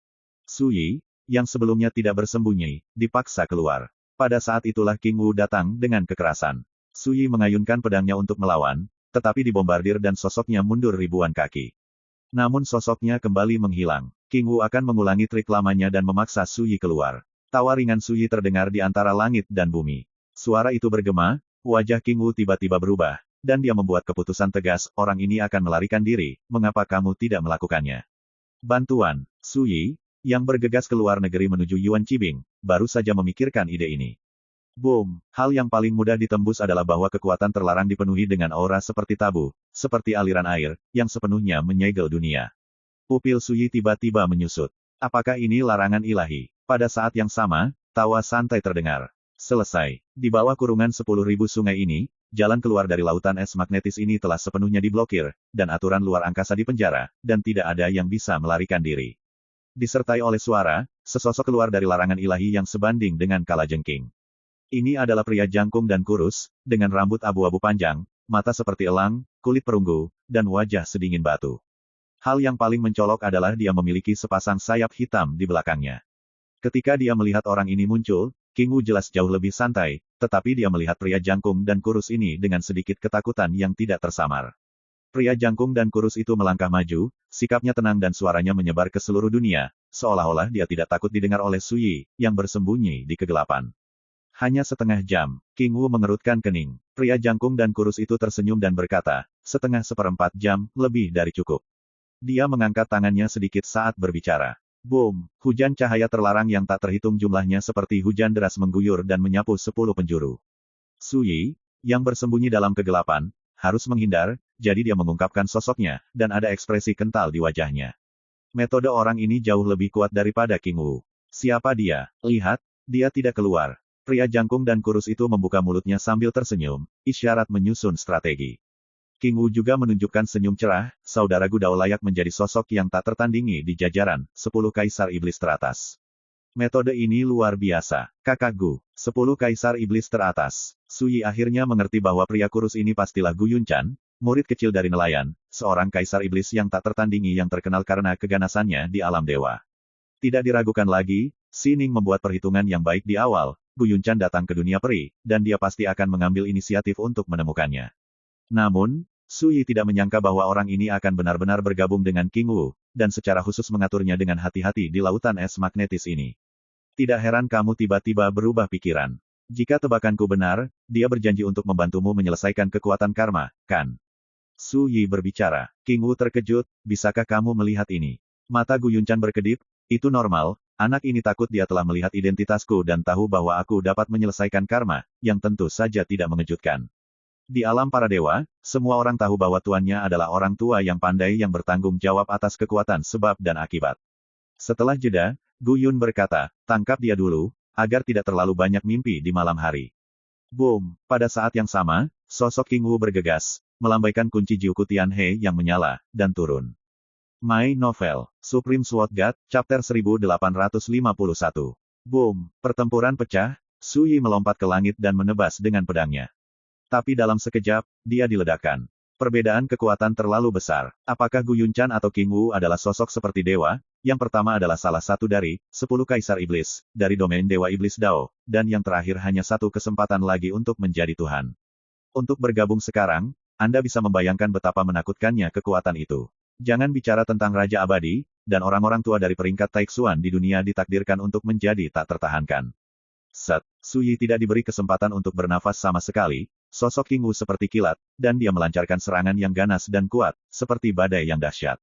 Su Yi, yang sebelumnya tidak bersembunyi, dipaksa keluar. Pada saat itulah King Wu datang dengan kekerasan. Su Yi mengayunkan pedangnya untuk melawan, tetapi dibombardir dan sosoknya mundur ribuan kaki. Namun sosoknya kembali menghilang. King Wu akan mengulangi trik lamanya dan memaksa Su Yi keluar. Tawa ringan Su Yi terdengar di antara langit dan bumi. Suara itu bergema, wajah King Wu tiba-tiba berubah, dan dia membuat keputusan tegas, orang ini akan melarikan diri, mengapa kamu tidak melakukannya? Bantuan. Su Yi, yang bergegas ke luar negeri menuju Yuan Qibing, baru saja memikirkan ide ini. Boom! Hal yang paling mudah ditembus adalah bahwa kekuatan terlarang dipenuhi dengan aura seperti tabu, seperti aliran air, yang sepenuhnya menyegel dunia. Pupil Su Yi tiba-tiba menyusut. Apakah ini larangan ilahi? Pada saat yang sama, tawa santai terdengar. Selesai. Di bawah kurungan 10.000 sungai ini, jalan keluar dari lautan es magnetis ini telah sepenuhnya diblokir, dan aturan luar angkasa dipenjara, dan tidak ada yang bisa melarikan diri. Disertai oleh suara, sesosok keluar dari larangan ilahi yang sebanding dengan kalajengking. Ini adalah pria jangkung dan kurus, dengan rambut abu-abu panjang, mata seperti elang, kulit perunggu, dan wajah sedingin batu. Hal yang paling mencolok adalah dia memiliki sepasang sayap hitam di belakangnya. Ketika dia melihat orang ini muncul, King Wu jelas jauh lebih santai, tetapi dia melihat pria jangkung dan kurus ini dengan sedikit ketakutan yang tidak tersamar. Pria jangkung dan kurus itu melangkah maju, sikapnya tenang dan suaranya menyebar ke seluruh dunia, seolah-olah dia tidak takut didengar oleh Su Yi, yang bersembunyi di kegelapan. Hanya setengah jam, King Wu mengerutkan kening. Pria jangkung dan kurus itu tersenyum dan berkata, setengah seperempat jam, lebih dari cukup. Dia mengangkat tangannya sedikit saat berbicara. Boom! Hujan cahaya terlarang yang tak terhitung jumlahnya seperti hujan deras mengguyur dan menyapu 10 penjuru. Su Yi, yang bersembunyi dalam kegelapan, harus menghindar, jadi dia mengungkapkan sosoknya, dan ada ekspresi kental di wajahnya. Metode orang ini jauh lebih kuat daripada King Wu. Siapa dia? Lihat, dia tidak keluar. Pria jangkung dan kurus itu membuka mulutnya sambil tersenyum, isyarat menyusun strategi. King Wu juga menunjukkan senyum cerah, saudara Gu Dao layak menjadi sosok yang tak tertandingi di jajaran 10 kaisar iblis teratas. Metode ini luar biasa. Kakak Gu, 10 kaisar iblis teratas. Su Yi akhirnya mengerti bahwa pria kurus ini pastilah Gu Yunchan, murid kecil dari nelayan, seorang kaisar iblis yang tak tertandingi yang terkenal karena keganasannya di alam dewa. Tidak diragukan lagi, Si Ning membuat perhitungan yang baik di awal, Gu Yunchan datang ke dunia peri, dan dia pasti akan mengambil inisiatif untuk menemukannya. Namun, Su Yi tidak menyangka bahwa orang ini akan benar-benar bergabung dengan King Wu, dan secara khusus mengaturnya dengan hati-hati di lautan es magnetis ini. Tidak heran kamu tiba-tiba berubah pikiran. Jika tebakanku benar, dia berjanji untuk membantumu menyelesaikan kekuatan karma, kan? Su Yi berbicara. King Wu terkejut, bisakah kamu melihat ini? Mata Gu Yunchan berkedip, itu normal, anak ini takut dia telah melihat identitasku dan tahu bahwa aku dapat menyelesaikan karma, yang tentu saja tidak mengejutkan. Di alam para dewa, semua orang tahu bahwa tuannya adalah orang tua yang pandai yang bertanggung jawab atas kekuatan sebab dan akibat. Setelah jeda, Gu Yun berkata, tangkap dia dulu, agar tidak terlalu banyak mimpi di malam hari. Boom! Pada saat yang sama, sosok King Wu bergegas, melambaikan kunci Jiuku Tianhe yang menyala, dan turun. My Novel, Supreme Sword God, Chapter 1851. Boom! Pertempuran pecah, Su Yi melompat ke langit dan menebas dengan pedangnya. Tapi dalam sekejap, dia diledakkan. Perbedaan kekuatan terlalu besar. Apakah Gu Yunchan atau King Wu adalah sosok seperti dewa? Yang pertama adalah salah satu dari 10 kaisar iblis, dari domain dewa iblis Dao, dan yang terakhir hanya satu kesempatan lagi untuk menjadi Tuhan. Untuk bergabung sekarang, Anda bisa membayangkan betapa menakutkannya kekuatan itu. Jangan bicara tentang Raja Abadi, dan orang-orang tua dari peringkat Taixuan di dunia ditakdirkan untuk menjadi tak tertahankan. Set, Su Yi tidak diberi kesempatan untuk bernafas sama sekali. Sosok King Wu seperti kilat, dan dia melancarkan serangan yang ganas dan kuat, seperti badai yang dahsyat.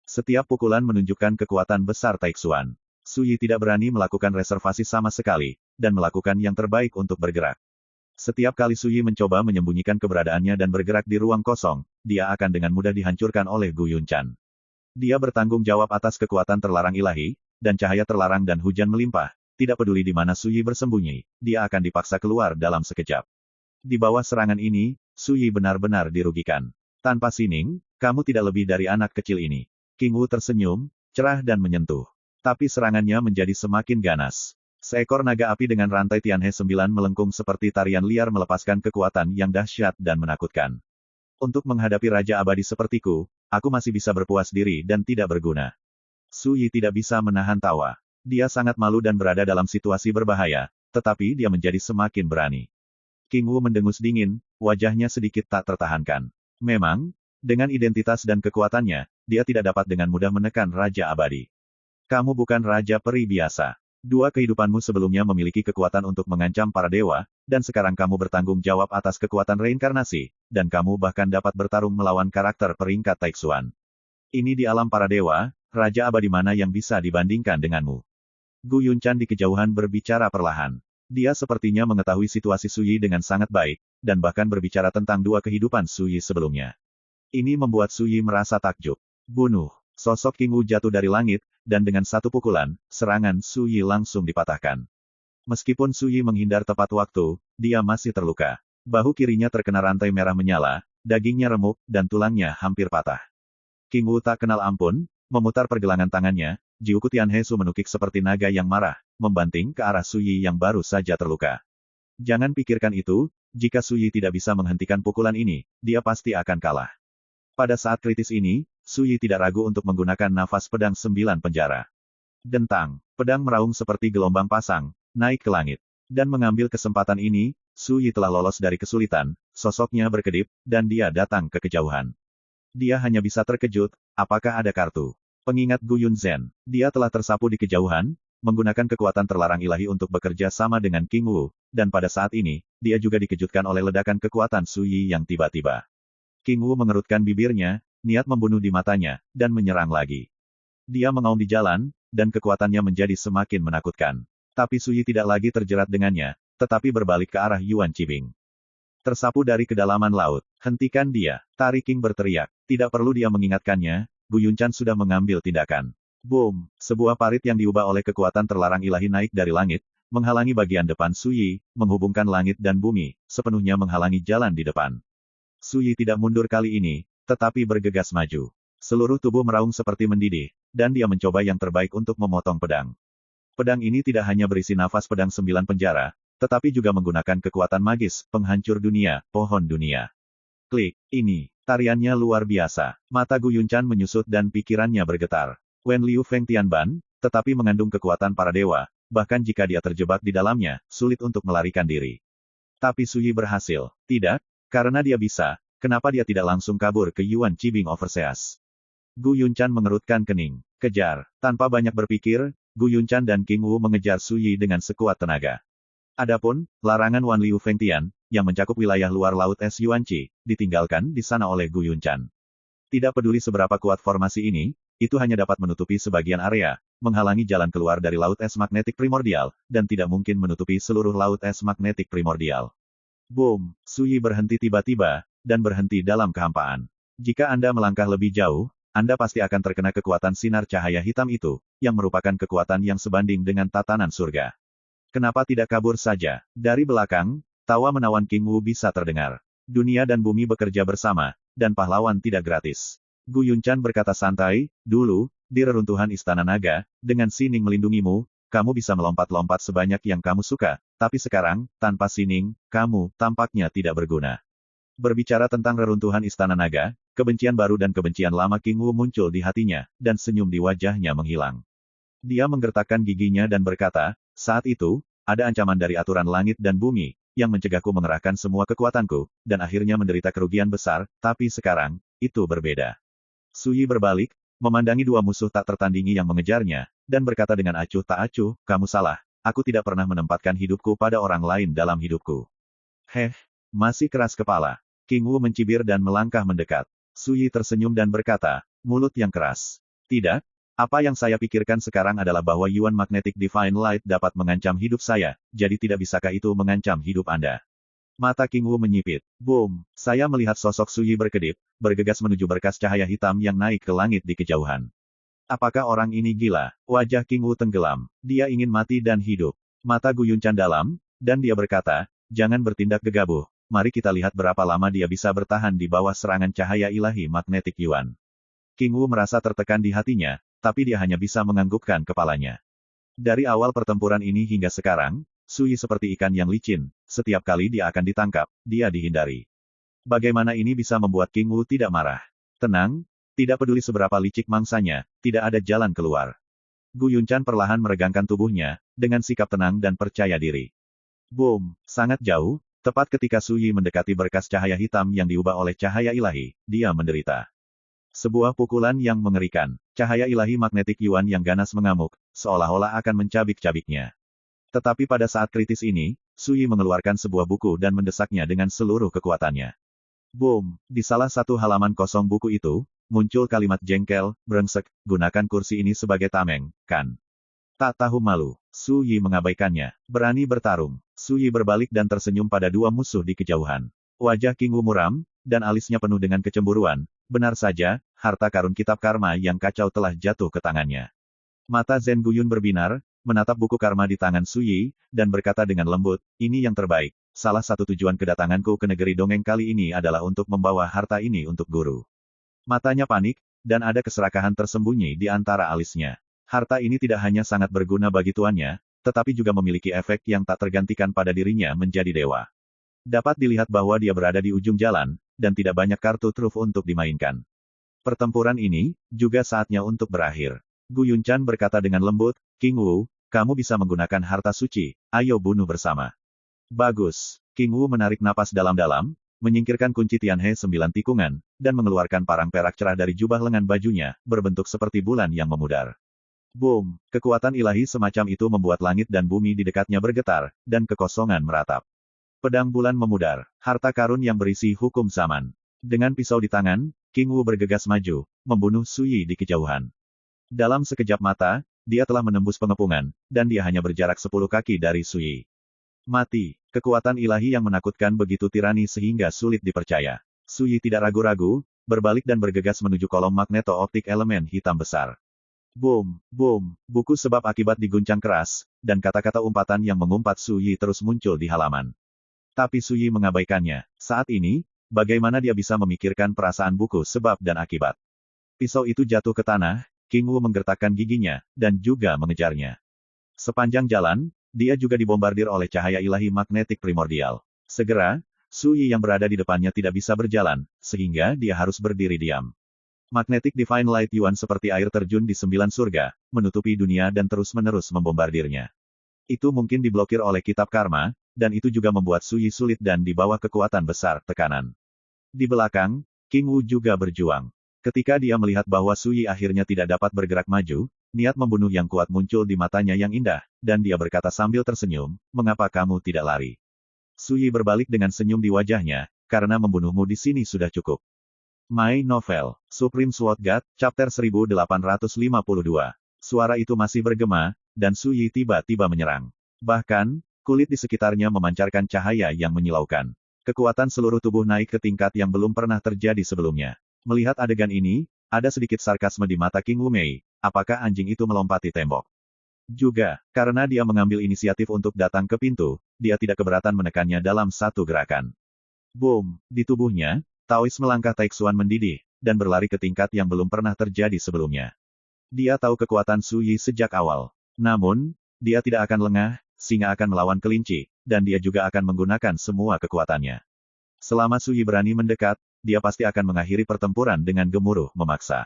Setiap pukulan menunjukkan kekuatan besar Taixuan. Su Yi tidak berani melakukan reservasi sama sekali, dan melakukan yang terbaik untuk bergerak. Setiap kali Su Yi mencoba menyembunyikan keberadaannya dan bergerak di ruang kosong, dia akan dengan mudah dihancurkan oleh Gu Yunchan. Dia bertanggung jawab atas kekuatan terlarang ilahi, dan cahaya terlarang dan hujan melimpah. Tidak peduli di mana Su Yi bersembunyi, dia akan dipaksa keluar dalam sekejap. Di bawah serangan ini, Su Yi benar-benar dirugikan. Tanpa sining, kamu tidak lebih dari anak kecil ini. King Wu tersenyum, cerah dan menyentuh. Tapi serangannya menjadi semakin ganas. Seekor naga api dengan rantai Tianhe 9 melengkung seperti tarian liar melepaskan kekuatan yang dahsyat dan menakutkan. Untuk menghadapi Raja Abadi sepertiku, aku masih bisa berpuas diri dan tidak berguna. Su Yi tidak bisa menahan tawa. Dia sangat malu dan berada dalam situasi berbahaya, tetapi dia menjadi semakin berani. King Wu mendengus dingin, wajahnya sedikit tak tertahankan. Memang, dengan identitas dan kekuatannya, dia tidak dapat dengan mudah menekan Raja Abadi. Kamu bukan Raja Peri biasa. Dua kehidupanmu sebelumnya memiliki kekuatan untuk mengancam para dewa, dan sekarang kamu bertanggung jawab atas kekuatan reinkarnasi, dan kamu bahkan dapat bertarung melawan karakter peringkat Taixuan. Ini di alam para dewa, Raja Abadi mana yang bisa dibandingkan denganmu? Gu Yunchan di kejauhan berbicara perlahan. Dia sepertinya mengetahui situasi Su Yi dengan sangat baik, dan bahkan berbicara tentang dua kehidupan Su Yi sebelumnya. Ini membuat Su Yi merasa takjub. Bunuh. Sosok King Wu jatuh dari langit, dan dengan satu pukulan, serangan Su Yi langsung dipatahkan. Meskipun Su Yi menghindar tepat waktu, dia masih terluka. Bahu kirinya terkena rantai merah menyala, dagingnya remuk, dan tulangnya hampir patah. King Wu tak kenal ampun, memutar pergelangan tangannya, Jiuku Tianhe Su menukik seperti naga yang marah, membanting ke arah Su Yi yang baru saja terluka. Jangan pikirkan itu, jika Su Yi tidak bisa menghentikan pukulan ini, dia pasti akan kalah. Pada saat kritis ini, Su Yi tidak ragu untuk menggunakan nafas pedang 9 penjara. Dentang, pedang meraung seperti gelombang pasang, naik ke langit. Dan mengambil kesempatan ini, Su Yi telah lolos dari kesulitan, sosoknya berkedip, dan dia datang ke kejauhan. Dia hanya bisa terkejut, apakah ada kartu? Pengingat Gu Yunzhen, dia telah tersapu di kejauhan, menggunakan kekuatan terlarang ilahi untuk bekerja sama dengan King Wu, dan pada saat ini, dia juga dikejutkan oleh ledakan kekuatan Su Yi yang tiba-tiba. King Wu mengerutkan bibirnya, niat membunuh di matanya, dan menyerang lagi. Dia mengaum di jalan, dan kekuatannya menjadi semakin menakutkan. Tapi Su Yi tidak lagi terjerat dengannya, tetapi berbalik ke arah Yuan Qibing. Tersapu dari kedalaman laut, Hentikan dia. Tari King berteriak. Tidak perlu dia mengingatkannya, Gu Yunchan sudah mengambil tindakan. Boom! Sebuah parit yang diubah oleh kekuatan terlarang ilahi naik dari langit, menghalangi bagian depan Su Yi, menghubungkan langit dan bumi, sepenuhnya menghalangi jalan di depan. Su Yi tidak mundur kali ini, tetapi bergegas maju. Seluruh tubuh meraung seperti mendidih, dan dia mencoba yang terbaik untuk memotong pedang. Pedang ini tidak hanya berisi nafas pedang 9 penjara, tetapi juga menggunakan kekuatan magis, penghancur dunia, pohon dunia. Klik, ini, tariannya luar biasa. Mata Gu Yunchan menyusut dan pikirannya bergetar. Wen Liu Feng Tianban, tetapi mengandung kekuatan para dewa, bahkan jika dia terjebak di dalamnya, sulit untuk melarikan diri. Tapi Su Yi berhasil. Tidak, karena dia bisa, kenapa dia tidak langsung kabur ke Yuan Qibing Overseas? Gu Yunchan mengerutkan kening. Kejar. Tanpa banyak berpikir, Gu Yunchan dan King Wu mengejar Su Yi dengan sekuat tenaga. Adapun, larangan Wan Liu Fengtian, yang mencakup wilayah luar laut es Yuanqi, ditinggalkan di sana oleh Gu Yunchan. Tidak peduli seberapa kuat formasi ini, itu hanya dapat menutupi sebagian area, menghalangi jalan keluar dari laut es magnetik primordial, dan tidak mungkin menutupi seluruh laut es magnetik primordial. Boom! Su Yi berhenti tiba-tiba, dan berhenti dalam kehampaan. Jika Anda melangkah lebih jauh, Anda pasti akan terkena kekuatan sinar cahaya hitam itu, yang merupakan kekuatan yang sebanding dengan tatanan surga. Kenapa tidak kabur saja? Dari belakang, tawa menawan King Wu bisa terdengar. Dunia dan bumi bekerja bersama, dan pahlawan tidak gratis. Gu Yunchan berkata santai, dulu, di reruntuhan Istana Naga, dengan Sining melindungimu, kamu bisa melompat-lompat sebanyak yang kamu suka, tapi sekarang, tanpa Sining, kamu tampaknya tidak berguna. Berbicara tentang reruntuhan Istana Naga, kebencian baru dan kebencian lama King Wu muncul di hatinya, dan senyum di wajahnya menghilang. Dia menggertakkan giginya dan berkata, saat itu, ada ancaman dari aturan langit dan bumi, yang mencegahku mengerahkan semua kekuatanku, dan akhirnya menderita kerugian besar, tapi sekarang, itu berbeda. Su Yi berbalik, memandangi dua musuh tak tertandingi yang mengejarnya, dan berkata dengan acuh tak acuh, kamu salah, aku tidak pernah menempatkan hidupku pada orang lain dalam hidupku. Masih keras kepala. King Wu mencibir dan melangkah mendekat. Su Yi tersenyum dan berkata, mulut yang keras. Tidak, apa yang saya pikirkan sekarang adalah bahwa Yuan Magnetic Divine Light dapat mengancam hidup saya, jadi tidak bisakah itu mengancam hidup Anda? Mata King Wu menyipit. Boom! Saya melihat sosok Su Yi berkedip, bergegas menuju berkas cahaya hitam yang naik ke langit di kejauhan. Apakah orang ini gila? Wajah King Wu tenggelam. Dia ingin mati dan hidup. Mata Gu Yunchan dalam, dan dia berkata, jangan bertindak gegabah. Mari kita lihat berapa lama dia bisa bertahan di bawah serangan cahaya ilahi magnetik Yuan. King Wu merasa tertekan di hatinya, tapi dia hanya bisa menganggukkan kepalanya. Dari awal pertempuran ini hingga sekarang, Su Yi seperti ikan yang licin, setiap kali dia akan ditangkap, dia dihindari. Bagaimana ini bisa membuat King Wu tidak marah? Tenang, tidak peduli seberapa licik mangsanya, tidak ada jalan keluar. Gu Yunchan perlahan meregangkan tubuhnya, dengan sikap tenang dan percaya diri. Boom! Sangat jauh, tepat ketika Su Yi mendekati berkas cahaya hitam yang diubah oleh cahaya ilahi, dia menderita. Sebuah pukulan yang mengerikan. Cahaya ilahi magnetik Yuan yang ganas mengamuk, seolah-olah akan mencabik-cabiknya. Tetapi pada saat kritis ini, Su Yi mengeluarkan sebuah buku dan mendesaknya dengan seluruh kekuatannya. Boom! Di salah satu halaman kosong buku itu, muncul kalimat jengkel, brengsek, gunakan kursi ini sebagai tameng, kan? Tak tahu malu. Su Yi mengabaikannya. Berani bertarung. Su Yi berbalik dan tersenyum pada dua musuh di kejauhan. Wajah King Wu muram, dan alisnya penuh dengan kecemburuan. Benar saja, harta karun kitab karma yang kacau telah jatuh ke tangannya. Mata Zhen Guyun berbinar, menatap buku karma di tangan Su Yi, dan berkata dengan lembut, ini yang terbaik. Salah satu tujuan kedatanganku ke negeri dongeng kali ini adalah untuk membawa harta ini untuk guru. Matanya panik, dan ada keserakahan tersembunyi di antara alisnya. Harta ini tidak hanya sangat berguna bagi tuannya, tetapi juga memiliki efek yang tak tergantikan pada dirinya menjadi dewa. Dapat dilihat bahwa dia berada di ujung jalan, dan tidak banyak kartu truf untuk dimainkan. Pertempuran ini, juga saatnya untuk berakhir. Gu Yunchan berkata dengan lembut, King Wu, kamu bisa menggunakan harta suci, ayo bunuh bersama. Bagus. King Wu menarik napas dalam-dalam, menyingkirkan kunci Tianhe 9 tikungan, dan mengeluarkan parang perak cerah dari jubah lengan bajunya, berbentuk seperti bulan yang memudar. Boom! Kekuatan ilahi semacam itu membuat langit dan bumi di dekatnya bergetar, dan kekosongan meratap. Pedang bulan memudar, harta karun yang berisi hukum zaman. Dengan pisau di tangan, King Wu bergegas maju, membunuh Su Yi di kejauhan. Dalam sekejap mata, dia telah menembus pengepungan, dan dia hanya berjarak 10 kaki dari Su Yi. Mati, kekuatan ilahi yang menakutkan begitu tirani sehingga sulit dipercaya. Suyi tidak ragu-ragu, berbalik dan bergegas menuju kolom magneto-optik elemen hitam besar. Boom, boom, buku sebab akibat diguncang keras, dan kata-kata umpatan yang mengumpat Suyi terus muncul di halaman. Tapi Suyi mengabaikannya. Saat ini, bagaimana dia bisa memikirkan perasaan buku sebab dan akibat? Pisau itu jatuh ke tanah, King Wu menggertakkan giginya, dan juga mengejarnya. Sepanjang jalan, dia juga dibombardir oleh cahaya ilahi magnetik primordial. Segera, Suyi yang berada di depannya tidak bisa berjalan, sehingga dia harus berdiri diam. Magnetic Divine Light Yuan seperti air terjun di 9 surga, menutupi dunia dan terus-menerus membombardirnya. Itu mungkin diblokir oleh kitab karma, dan itu juga membuat Suyi sulit dan di bawah kekuatan besar tekanan. Di belakang, King Wu juga berjuang. Ketika dia melihat bahwa Suyi akhirnya tidak dapat bergerak maju, niat membunuh yang kuat muncul di matanya yang indah, dan dia berkata sambil tersenyum, "Mengapa kamu tidak lari?" Suyi berbalik dengan senyum di wajahnya, "Karena membunuhmu di sini sudah cukup." My Novel, Supreme Sword God, Chapter 1852. Suara itu masih bergema, dan Suyi tiba-tiba menyerang. Bahkan, kulit di sekitarnya memancarkan cahaya yang menyilaukan. Kekuatan seluruh tubuh naik ke tingkat yang belum pernah terjadi sebelumnya. Melihat adegan ini, ada sedikit sarkasme di mata King Wu Mei, apakah anjing itu melompati tembok? Juga, karena dia mengambil inisiatif untuk datang ke pintu, dia tidak keberatan menekannya dalam satu gerakan. Boom! Di tubuhnya, Taois melangkah Taixuan mendidih, dan berlari ke tingkat yang belum pernah terjadi sebelumnya. Dia tahu kekuatan Suyi sejak awal. Namun, dia tidak akan lengah, singa akan melawan kelinci, dan dia juga akan menggunakan semua kekuatannya. Selama Suyi berani mendekat, dia pasti akan mengakhiri pertempuran dengan gemuruh memaksa.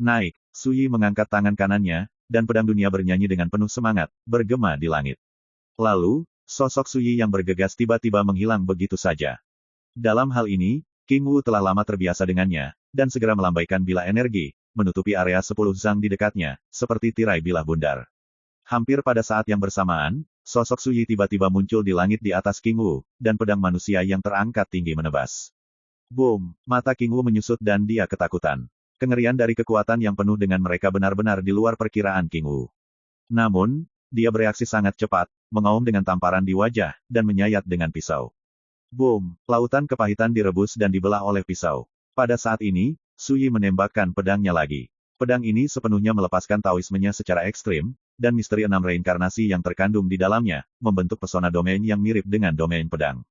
Naik, Suyi mengangkat tangan kanannya, dan pedang dunia bernyanyi dengan penuh semangat, bergema di langit. Lalu, sosok Suyi yang bergegas tiba-tiba menghilang begitu saja. Dalam hal ini, King Wu telah lama terbiasa dengannya, dan segera melambaikan bilah energi, menutupi area 10 zang di dekatnya, seperti tirai bilah bundar. Hampir pada saat yang bersamaan, sosok Suyi tiba-tiba muncul di langit di atas King Wu, dan pedang manusia yang terangkat tinggi menebas. Boom! Mata King Wu menyusut dan dia ketakutan. Kengerian dari kekuatan yang penuh dengan mereka benar-benar di luar perkiraan King Wu. Namun, dia bereaksi sangat cepat, mengaum dengan tamparan di wajah, dan menyayat dengan pisau. Boom! Lautan kepahitan direbus dan dibelah oleh pisau. Pada saat ini, Suyi menembakkan pedangnya lagi. Pedang ini sepenuhnya melepaskan Taoismenya secara ekstrim, dan misteri 6 reinkarnasi yang terkandung di dalamnya, membentuk pesona domain yang mirip dengan domain pedang.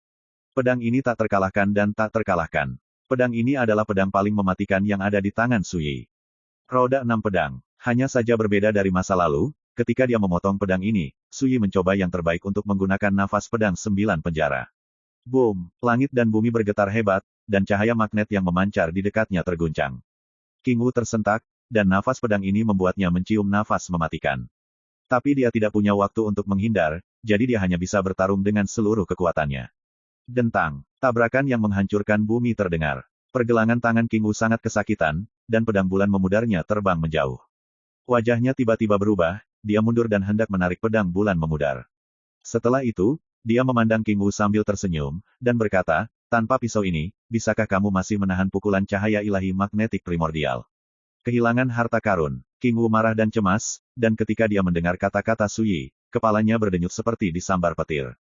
Pedang ini tak terkalahkan dan tak terkalahkan. Pedang ini adalah pedang paling mematikan yang ada di tangan Suyi. Roda 6 pedang. Hanya saja berbeda dari masa lalu, ketika dia memotong pedang ini, Suyi mencoba yang terbaik untuk menggunakan nafas pedang 9 penjara. Boom! Langit dan bumi bergetar hebat, dan cahaya magnet yang memancar di dekatnya terguncang. King Wu tersentak, dan nafas pedang ini membuatnya mencium nafas mematikan. Tapi dia tidak punya waktu untuk menghindar, jadi dia hanya bisa bertarung dengan seluruh kekuatannya. Dentang, tabrakan yang menghancurkan bumi terdengar. Pergelangan tangan King Wu sangat kesakitan, dan pedang bulan memudarnya terbang menjauh. Wajahnya tiba-tiba berubah, dia mundur dan hendak menarik pedang bulan memudar. Setelah itu, dia memandang King Wu sambil tersenyum, dan berkata, "Tanpa pisau ini, bisakah kamu masih menahan pukulan cahaya ilahi magnetik primordial?" Kehilangan harta karun, King Wu marah dan cemas, dan ketika dia mendengar kata-kata Suyi, kepalanya berdenyut seperti disambar petir.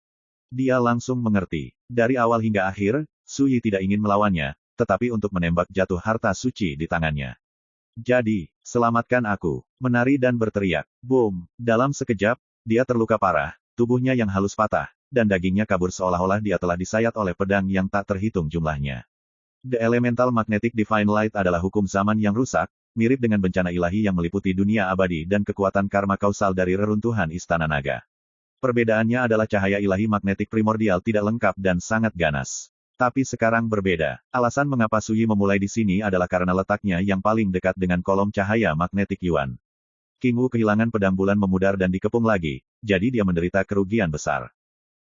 Dia langsung mengerti. Dari awal hingga akhir, Suyi tidak ingin melawannya, tetapi untuk menembak jatuh harta suci di tangannya. Jadi, selamatkan aku. Menari dan berteriak. Boom! Dalam sekejap, dia terluka parah, tubuhnya yang halus patah, dan dagingnya kabur seolah-olah dia telah disayat oleh pedang yang tak terhitung jumlahnya. The Elemental Magnetic Divine Light adalah hukum zaman yang rusak, mirip dengan bencana ilahi yang meliputi dunia abadi dan kekuatan karma kausal dari reruntuhan Istana Naga. Perbedaannya adalah cahaya ilahi magnetik primordial tidak lengkap dan sangat ganas. Tapi sekarang berbeda. Alasan mengapa Suyi memulai di sini adalah karena letaknya yang paling dekat dengan kolom cahaya magnetik Yuan. King Wu kehilangan pedang bulan memudar dan dikepung lagi, jadi dia menderita kerugian besar.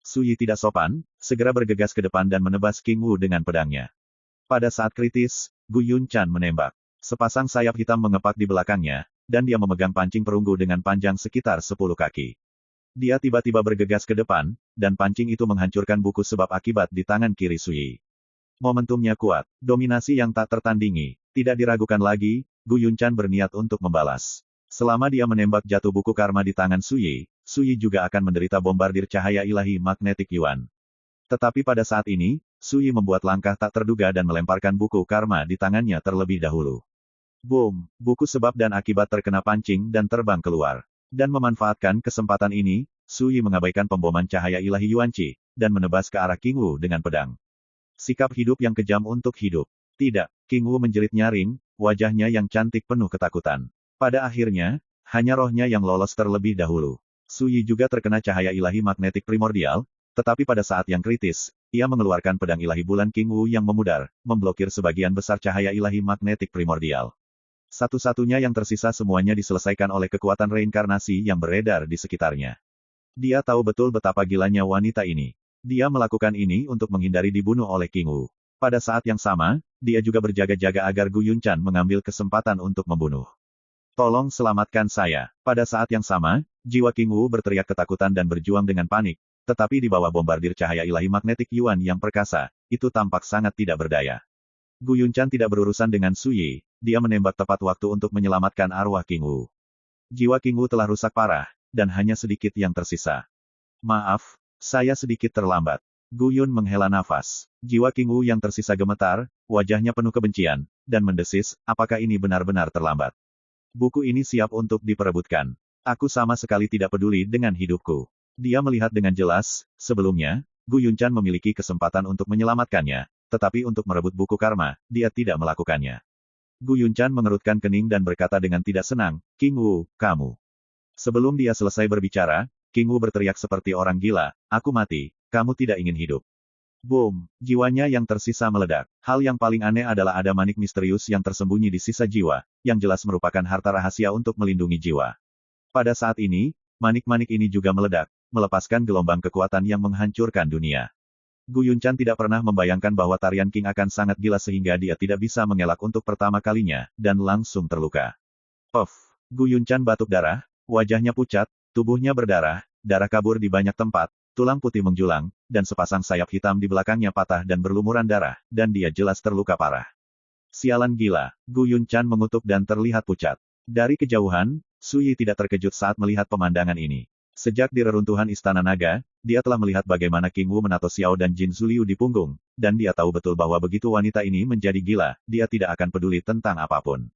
Suyi tidak sopan, segera bergegas ke depan dan menebas King Wu dengan pedangnya. Pada saat kritis, Gu Yunchan menembak. Sepasang sayap hitam mengepak di belakangnya, dan dia memegang pancing perunggu dengan panjang sekitar 10 kaki. Dia tiba-tiba bergegas ke depan, dan pancing itu menghancurkan buku sebab akibat di tangan kiri Suyi. Momentumnya kuat, dominasi yang tak tertandingi, tidak diragukan lagi, Gu Yunchan berniat untuk membalas. Selama dia menembak jatuh buku karma di tangan Suyi, Suyi juga akan menderita bombardir cahaya ilahi magnetik Yuan. Tetapi pada saat ini, Sui membuat langkah tak terduga dan melemparkan buku karma di tangannya terlebih dahulu. Boom! Buku sebab dan akibat terkena pancing dan terbang keluar. Dan memanfaatkan kesempatan ini, Sui mengabaikan pemboman cahaya ilahi Yuanqi, dan menebas ke arah King Wu dengan pedang. Sikap hidup yang kejam untuk hidup. Tidak, King Wu menjerit nyaring, wajahnya yang cantik penuh ketakutan. Pada akhirnya, hanya rohnya yang lolos terlebih dahulu. Sui juga terkena cahaya ilahi magnetik primordial, tetapi pada saat yang kritis, ia mengeluarkan pedang ilahi bulan King Wu yang memudar, memblokir sebagian besar cahaya ilahi magnetik primordial. Satu-satunya yang tersisa semuanya diselesaikan oleh kekuatan reinkarnasi yang beredar di sekitarnya. Dia tahu betul betapa gilanya wanita ini. Dia melakukan ini untuk menghindari dibunuh oleh King Wu. Pada saat yang sama, dia juga berjaga-jaga agar Gu Yunchan mengambil kesempatan untuk membunuh. Tolong selamatkan saya. Pada saat yang sama, jiwa King Wu berteriak ketakutan dan berjuang dengan panik, tetapi di bawah bombardir cahaya ilahi magnetik Yuan yang perkasa, itu tampak sangat tidak berdaya. Gu Yunchan tidak berurusan dengan Su Yi, dia menembak tepat waktu untuk menyelamatkan arwah King Wu. Jiwa King Wu telah rusak parah, dan hanya sedikit yang tersisa. Maaf, saya sedikit terlambat. Gu Yun menghela nafas. Jiwa King Wu yang tersisa gemetar, wajahnya penuh kebencian, dan mendesis, apakah ini benar-benar terlambat? Buku ini siap untuk diperebutkan. Aku sama sekali tidak peduli dengan hidupku. Dia melihat dengan jelas, sebelumnya, Gu Yunchan memiliki kesempatan untuk menyelamatkannya, tetapi untuk merebut buku karma, dia tidak melakukannya. Gu Yunchan mengerutkan kening dan berkata dengan tidak senang, King Wu, kamu. Sebelum dia selesai berbicara, King Wu berteriak seperti orang gila, aku mati, kamu tidak ingin hidup. Boom! Jiwanya yang tersisa meledak. Hal yang paling aneh adalah ada manik misterius yang tersembunyi di sisa jiwa, yang jelas merupakan harta rahasia untuk melindungi jiwa. Pada saat ini, manik-manik ini juga meledak, melepaskan gelombang kekuatan yang menghancurkan dunia. Gu Yunchan tidak pernah membayangkan bahwa tarian King akan sangat gila sehingga dia tidak bisa mengelak untuk pertama kalinya, dan langsung terluka. Puff! Gu Yunchan batuk darah, wajahnya pucat, tubuhnya berdarah, darah kabur di banyak tempat, tulang putih menjulang, dan sepasang sayap hitam di belakangnya patah dan berlumuran darah, dan dia jelas terluka parah. Sialan gila, Gu Yunchan mengutuk dan terlihat pucat. Dari kejauhan, Su Yi tidak terkejut saat melihat pemandangan ini. Sejak di reruntuhan Istana Naga, dia telah melihat bagaimana King Wu menato Xiao dan Jin Zuliu di punggung, dan dia tahu betul bahwa begitu wanita ini menjadi gila, dia tidak akan peduli tentang apapun.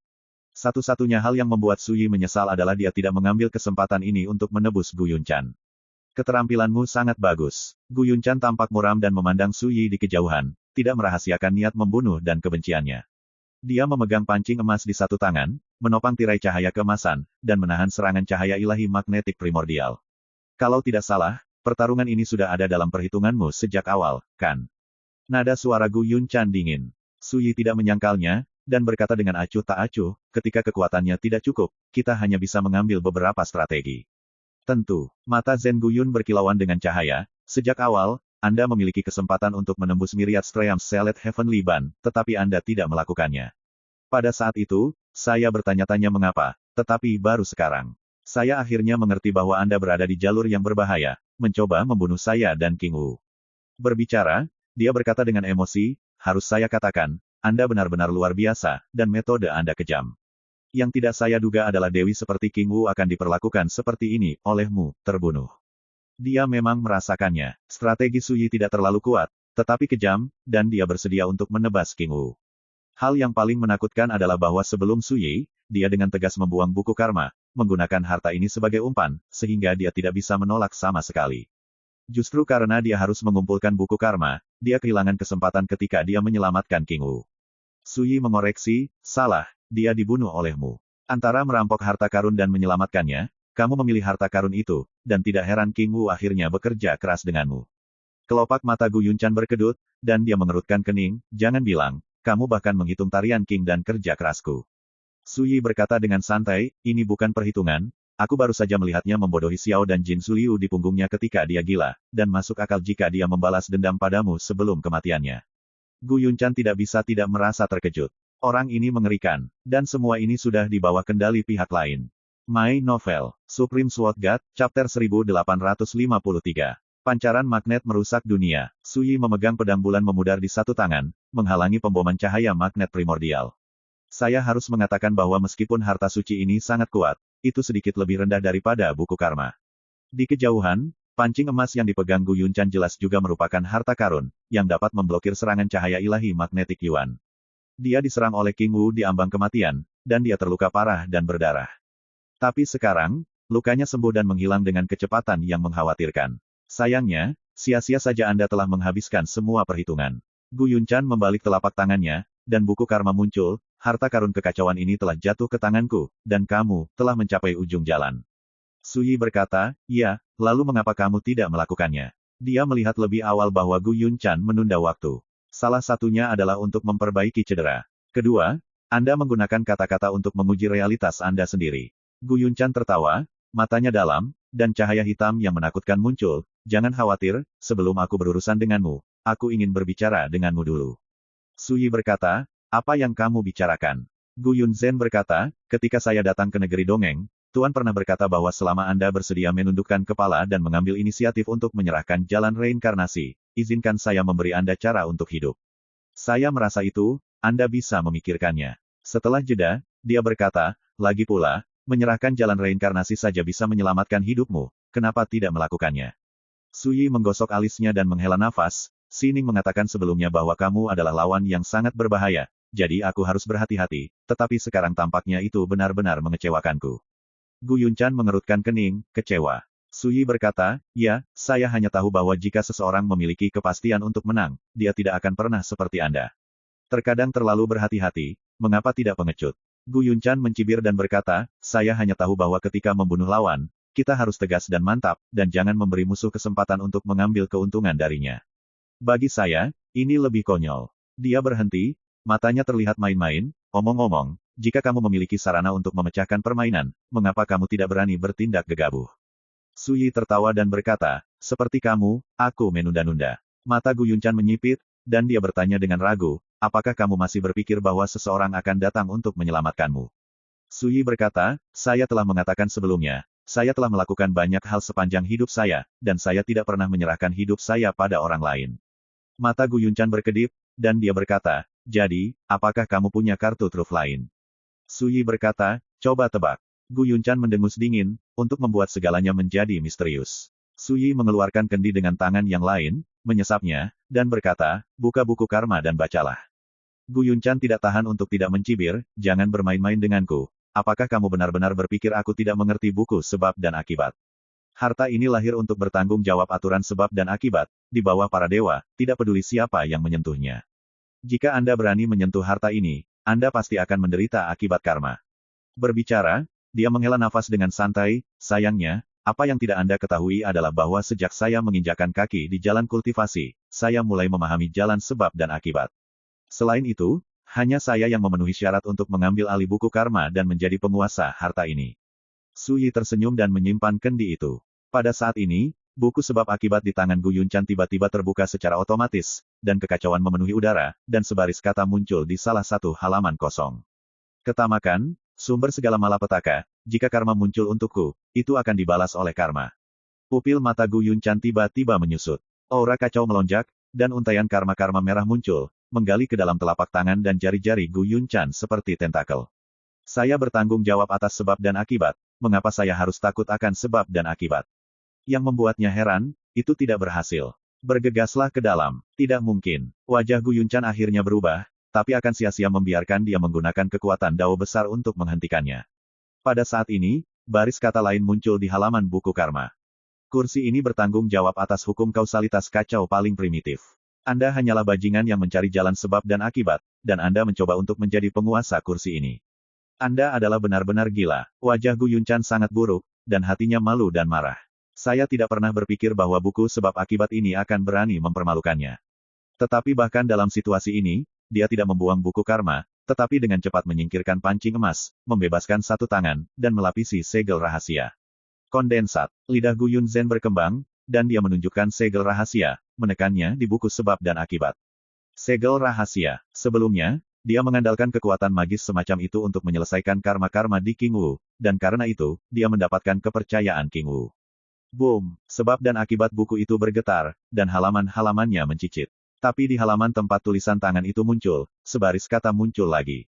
Satu-satunya hal yang membuat Su Yi menyesal adalah dia tidak mengambil kesempatan ini untuk menebus Gu Yunchan. Keterampilanmu sangat bagus. Gu Yunchan tampak muram dan memandang Su Yi di kejauhan, tidak merahasiakan niat membunuh dan kebenciannya. Dia memegang pancing emas di satu tangan, menopang tirai cahaya keemasan, dan menahan serangan cahaya ilahi magnetik primordial. Kalau tidak salah, pertarungan ini sudah ada dalam perhitunganmu sejak awal, kan? Nada suara Gu Yunchan dingin. Su Yi tidak menyangkalnya, dan berkata dengan acuh tak acuh, ketika kekuatannya tidak cukup, kita hanya bisa mengambil beberapa strategi. Tentu, mata Zen Guyun berkilauan dengan cahaya, sejak awal, Anda memiliki kesempatan untuk menembus Myriad Streams Select Heavenly Ban, tetapi Anda tidak melakukannya. Pada saat itu, saya bertanya-tanya mengapa, tetapi baru sekarang. Saya akhirnya mengerti bahwa Anda berada di jalur yang berbahaya, mencoba membunuh saya dan King Wu. Berbicara, dia berkata dengan emosi, harus saya katakan, Anda benar-benar luar biasa, dan metode Anda kejam. Yang tidak saya duga adalah Dewi seperti King Wu akan diperlakukan seperti ini, olehmu, terbunuh. Dia memang merasakannya. Strategi Su Yi tidak terlalu kuat, tetapi kejam, dan dia bersedia untuk menebas King Wu. Hal yang paling menakutkan adalah bahwa sebelum Su Yi, dia dengan tegas membuang buku karma, menggunakan harta ini sebagai umpan, sehingga dia tidak bisa menolak sama sekali. Justru karena dia harus mengumpulkan buku karma, dia kehilangan kesempatan ketika dia menyelamatkan King Wu. Su Yi mengoreksi, salah. Dia dibunuh olehmu. Antara merampok harta karun dan menyelamatkannya, kamu memilih harta karun itu, dan tidak heran King Wu akhirnya bekerja keras denganmu. Kelopak mata Gu Yunchan berkedut, dan dia mengerutkan kening, jangan bilang, kamu bahkan menghitung tarian King dan kerja kerasku. Su Yi berkata dengan santai, ini bukan perhitungan, aku baru saja melihatnya membodohi Xiao dan Jin Zuliu di punggungnya ketika dia gila, dan masuk akal jika dia membalas dendam padamu sebelum kematiannya. Gu Yunchan tidak bisa tidak merasa terkejut. Orang ini mengerikan, dan semua ini sudah di bawah kendali pihak lain. My Novel, Supreme Sword God, Chapter 1853. Pancaran magnet merusak dunia. Su Yi memegang pedang bulan memudar di satu tangan, menghalangi pemboman cahaya magnet primordial. Saya harus mengatakan bahwa meskipun harta suci ini sangat kuat, itu sedikit lebih rendah daripada buku karma. Di kejauhan, Pancing emas yang dipegang Gu Yunchan jelas juga merupakan harta karun, yang dapat memblokir serangan cahaya ilahi magnetik Yuan. Dia diserang oleh King Wu di ambang kematian, dan dia terluka parah dan berdarah. Tapi sekarang, lukanya sembuh dan menghilang dengan kecepatan yang mengkhawatirkan. Sayangnya, sia-sia saja Anda telah menghabiskan semua perhitungan. Gu Yunchan membalik telapak tangannya, dan buku karma muncul, harta karun kekacauan ini telah jatuh ke tanganku, dan kamu telah mencapai ujung jalan. Suyi berkata, ya, lalu mengapa kamu tidak melakukannya? Dia melihat lebih awal bahwa Gu Yunchan menunda waktu. Salah satunya adalah untuk memperbaiki cedera. Kedua, Anda menggunakan kata-kata untuk menguji realitas Anda sendiri. Gu Yunchan tertawa, matanya dalam, dan cahaya hitam yang menakutkan muncul. Jangan khawatir, sebelum aku berurusan denganmu, aku ingin berbicara denganmu dulu. Suyi berkata, apa yang kamu bicarakan? Gu Yunzhen berkata, ketika saya datang ke negeri dongeng, Tuan pernah berkata bahwa selama Anda bersedia menundukkan kepala dan mengambil inisiatif untuk menyerahkan jalan reinkarnasi, izinkan saya memberi Anda cara untuk hidup. Saya merasa itu, Anda bisa memikirkannya. Setelah jeda, dia berkata, lagi pula, menyerahkan jalan reinkarnasi saja bisa menyelamatkan hidupmu, kenapa tidak melakukannya? Suyi menggosok alisnya dan menghela nafas, Sining mengatakan sebelumnya bahwa kamu adalah lawan yang sangat berbahaya, jadi aku harus berhati-hati, tetapi sekarang tampaknya itu benar-benar mengecewakanku. Gu Yunchan mengerutkan kening, kecewa. Suyi berkata, ya, saya hanya tahu bahwa jika seseorang memiliki kepastian untuk menang, dia tidak akan pernah seperti Anda. Terkadang terlalu berhati-hati, mengapa tidak pengecut? Gu Yunchan mencibir dan berkata, saya hanya tahu bahwa ketika membunuh lawan, kita harus tegas dan mantap, dan jangan memberi musuh kesempatan untuk mengambil keuntungan darinya. Bagi saya, ini lebih konyol. Dia berhenti, matanya terlihat main-main, omong-omong, jika kamu memiliki sarana untuk memecahkan permainan, mengapa kamu tidak berani bertindak gegabah? Suyi tertawa dan berkata, seperti kamu, aku menunda-nunda. Mata Gu Yunchan menyipit, dan dia bertanya dengan ragu, apakah kamu masih berpikir bahwa seseorang akan datang untuk menyelamatkanmu? Suyi berkata, saya telah mengatakan sebelumnya, saya telah melakukan banyak hal sepanjang hidup saya, dan saya tidak pernah menyerahkan hidup saya pada orang lain. Mata Gu Yunchan berkedip, dan dia berkata, jadi, apakah kamu punya kartu truf lain? Suyi berkata, coba tebak. Gu Yunchan mendengus dingin, untuk membuat segalanya menjadi misterius. Suyi mengeluarkan kendi dengan tangan yang lain, menyesapnya, dan berkata, buka buku karma dan bacalah. Gu Yunchan tidak tahan untuk tidak mencibir, jangan bermain-main denganku. Apakah kamu benar-benar berpikir aku tidak mengerti buku sebab dan akibat? Harta ini lahir untuk bertanggung jawab aturan sebab dan akibat, di bawah para dewa, tidak peduli siapa yang menyentuhnya. Jika Anda berani menyentuh harta ini, Anda pasti akan menderita akibat karma. Berbicara, dia menghela nafas dengan santai, sayangnya, apa yang tidak Anda ketahui adalah bahwa sejak saya menginjakkan kaki di jalan kultivasi, saya mulai memahami jalan sebab dan akibat. Selain itu, hanya saya yang memenuhi syarat untuk mengambil alih buku karma dan menjadi penguasa harta ini. Suyi tersenyum dan menyimpan kendi itu. Pada saat ini, buku sebab akibat di tangan Gu Yunchan tiba-tiba terbuka secara otomatis, dan kekacauan memenuhi udara, dan sebaris kata muncul di salah satu halaman kosong. Ketamakan, sumber segala malapetaka, jika karma muncul untukku, itu akan dibalas oleh karma. Pupil mata Gu Yunchan tiba-tiba menyusut. Aura kacau melonjak, dan untaian karma-karma merah muncul, menggali ke dalam telapak tangan dan jari-jari Gu Yunchan seperti tentakel. Saya bertanggung jawab atas sebab dan akibat, mengapa saya harus takut akan sebab dan akibat? Yang membuatnya heran, itu tidak berhasil. Bergegaslah ke dalam. Tidak mungkin. Wajah Gu Yunchan akhirnya berubah, tapi akan sia-sia membiarkan dia menggunakan kekuatan dao besar untuk menghentikannya. Pada saat ini, baris kata lain muncul di halaman buku karma. Kursi ini bertanggung jawab atas hukum kausalitas kacau paling primitif. Anda hanyalah bajingan yang mencari jalan sebab dan akibat, dan Anda mencoba untuk menjadi penguasa kursi ini. Anda adalah benar-benar gila. Wajah Gu Yunchan sangat buruk, dan hatinya malu dan marah. Saya tidak pernah berpikir bahwa buku sebab akibat ini akan berani mempermalukannya. Tetapi bahkan dalam situasi ini, dia tidak membuang buku karma, tetapi dengan cepat menyingkirkan pancing emas, membebaskan satu tangan, dan melapisi segel rahasia. Kondensat. Lidah Gu Yunzhen berkembang, dan dia menunjukkan segel rahasia, menekannya di buku sebab dan akibat. Segel rahasia. Sebelumnya, dia mengandalkan kekuatan magis semacam itu untuk menyelesaikan karma-karma di King Wu, dan karena itu, dia mendapatkan kepercayaan King Wu. Boom! Sebab dan akibat buku itu bergetar, dan halaman-halamannya mencicit. Tapi di halaman tempat tulisan tangan itu muncul, sebaris kata muncul lagi.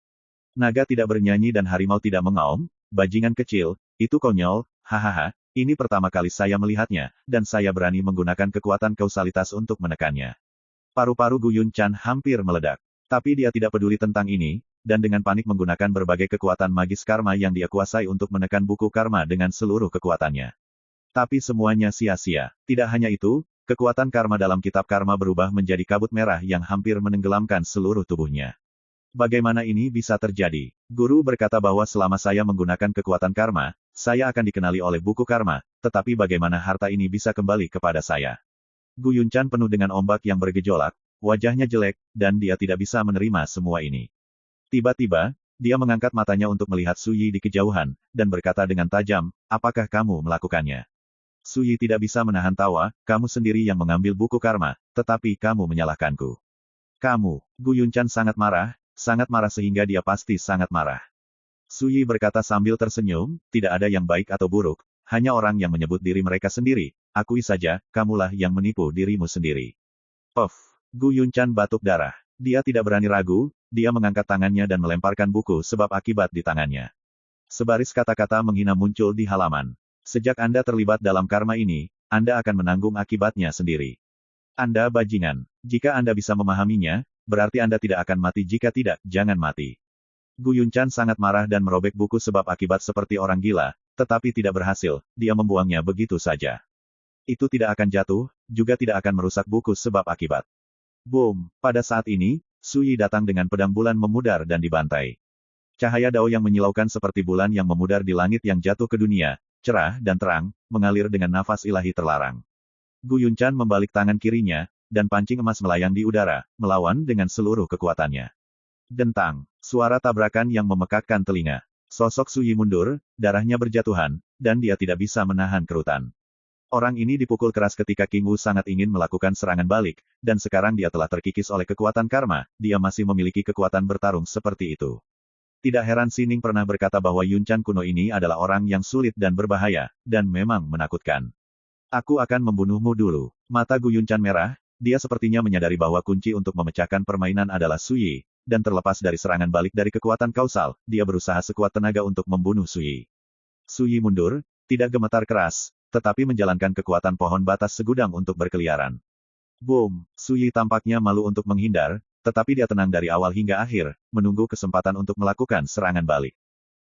Naga tidak bernyanyi dan harimau tidak mengaum, bajingan kecil, itu konyol, hahaha, Ini pertama kali saya melihatnya, dan saya berani menggunakan kekuatan kausalitas untuk menekannya. Paru-paru Gu Yunchan hampir meledak. Tapi dia tidak peduli tentang ini, dan dengan panik menggunakan berbagai kekuatan magis karma yang dia kuasai untuk menekan buku karma dengan seluruh kekuatannya. Tapi semuanya sia-sia. Tidak hanya itu, kekuatan karma dalam kitab karma berubah menjadi kabut merah yang hampir menenggelamkan seluruh tubuhnya. Bagaimana ini bisa terjadi? Guru berkata bahwa selama saya menggunakan kekuatan karma, saya akan dikenali oleh buku karma, tetapi bagaimana harta ini bisa kembali kepada saya? Gu Yunchan penuh dengan ombak yang bergejolak, wajahnya jelek, dan dia tidak bisa menerima semua ini. Tiba-tiba, dia mengangkat matanya untuk melihat Su Yi di kejauhan, dan berkata dengan tajam, apakah kamu melakukannya? Su Yi tidak bisa menahan tawa, kamu sendiri yang mengambil buku karma, tetapi kamu menyalahkanku. Kamu, Gu Yunchan sangat marah sehingga dia pasti sangat marah. Su Yi berkata sambil tersenyum, tidak ada yang baik atau buruk, hanya orang yang menyebut diri mereka sendiri, akui saja, kamulah yang menipu dirimu sendiri. Puff, Gu Yunchan batuk darah. Dia tidak berani ragu, dia mengangkat tangannya dan melemparkan buku sebab akibat di tangannya. Sebaris kata-kata menghina muncul di halaman. Sejak Anda terlibat dalam karma ini, Anda akan menanggung akibatnya sendiri. Anda bajingan. Jika Anda bisa memahaminya, berarti Anda tidak akan mati jika tidak, jangan mati. Gu Yunchan sangat marah dan merobek buku sebab akibat seperti orang gila, tetapi tidak berhasil, dia membuangnya begitu saja. Itu tidak akan jatuh, juga tidak akan merusak buku sebab akibat. Boom! Pada saat ini, Su Yi datang dengan pedang bulan memudar dan dibantai. Cahaya dao yang menyilaukan seperti bulan yang memudar di langit yang jatuh ke dunia, cerah dan terang, mengalir dengan nafas ilahi terlarang. Gu Yunchan membalik tangan kirinya, dan pancing emas melayang di udara, melawan dengan seluruh kekuatannya. Dentang, suara tabrakan yang memekakkan telinga. Sosok Su Yi mundur, darahnya berjatuhan, dan dia tidak bisa menahan kerutan. Orang ini dipukul keras ketika King Wu sangat ingin melakukan serangan balik, dan sekarang dia telah terkikis oleh kekuatan karma, dia masih memiliki kekuatan bertarung seperti itu. Tidak heran Sining pernah berkata bahwa Yunchan kuno ini adalah orang yang sulit dan berbahaya, dan memang menakutkan. Aku akan membunuhmu dulu. Mata Gu Yunchan merah, dia sepertinya menyadari bahwa kunci untuk memecahkan permainan adalah Su Yi, dan terlepas dari serangan balik dari kekuatan kausal, dia berusaha sekuat tenaga untuk membunuh Su Yi. Su Yi mundur, tidak gemetar keras, tetapi menjalankan kekuatan pohon batas segudang untuk berkeliaran. Boom! Su Yi tampaknya malu untuk menghindar, tetapi dia tenang dari awal hingga akhir, menunggu kesempatan untuk melakukan serangan balik.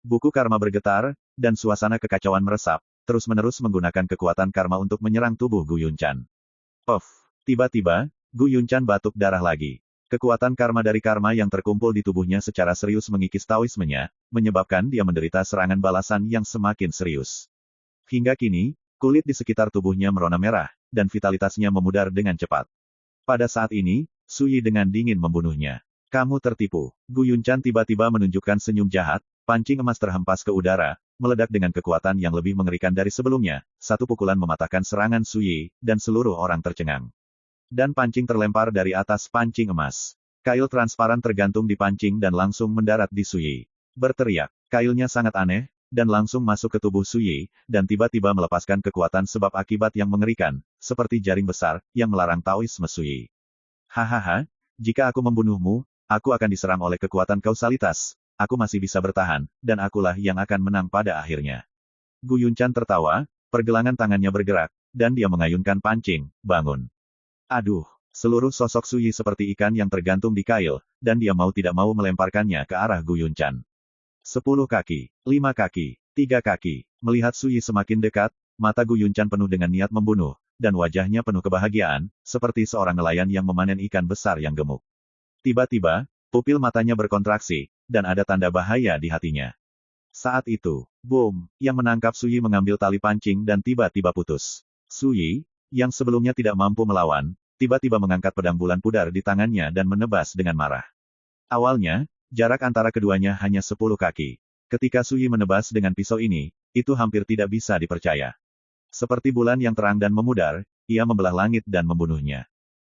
Buku karma bergetar, dan suasana kekacauan meresap, terus-menerus menggunakan kekuatan karma untuk menyerang tubuh Gu Yunchan. Puff! Tiba-tiba, Gu Yunchan batuk darah lagi. Kekuatan karma dari karma yang terkumpul di tubuhnya secara serius mengikis taoismenya, menyebabkan dia menderita serangan balasan yang semakin serius. Hingga kini, kulit di sekitar tubuhnya merona merah, dan vitalitasnya memudar dengan cepat. Pada saat ini, Su Yi dengan dingin membunuhnya. Kamu tertipu. Gu Yunchan tiba-tiba menunjukkan senyum jahat, pancing emas terhempas ke udara, meledak dengan kekuatan yang lebih mengerikan dari sebelumnya, satu pukulan mematahkan serangan Su Yi, dan seluruh orang tercengang. Dan pancing terlempar dari atas pancing emas. Kail transparan tergantung di pancing dan langsung mendarat di Su Yi. Berteriak, kailnya sangat aneh, dan langsung masuk ke tubuh Su Yi, dan tiba-tiba melepaskan kekuatan sebab akibat yang mengerikan, seperti jaring besar, yang melarang taoisme Su Yi. Hahaha, jika aku membunuhmu, aku akan diserang oleh kekuatan kausalitas, aku masih bisa bertahan, dan akulah yang akan menang pada akhirnya. Gu Yunchan tertawa, pergelangan tangannya bergerak, dan dia mengayunkan pancing, bangun. Aduh, seluruh sosok Su Yi seperti ikan yang tergantung di kail, dan dia mau tidak mau melemparkannya ke arah Gu Yunchan. 10 kaki, 5 kaki, 3 kaki. Melihat Su Yi semakin dekat, mata Gu Yunchan penuh dengan niat membunuh, dan wajahnya penuh kebahagiaan, seperti seorang nelayan yang memanen ikan besar yang gemuk. Tiba-tiba, pupil matanya berkontraksi, dan ada tanda bahaya di hatinya. Saat itu, boom, yang menangkap Su Yi mengambil tali pancing dan tiba-tiba putus. Su Yi, yang sebelumnya tidak mampu melawan, tiba-tiba mengangkat pedang bulan pudar di tangannya dan menebas dengan marah. Awalnya, jarak antara keduanya hanya 10 kaki. Ketika Su Yi menebas dengan pisau ini, itu hampir tidak bisa dipercaya. Seperti bulan yang terang dan memudar, ia membelah langit dan membunuhnya.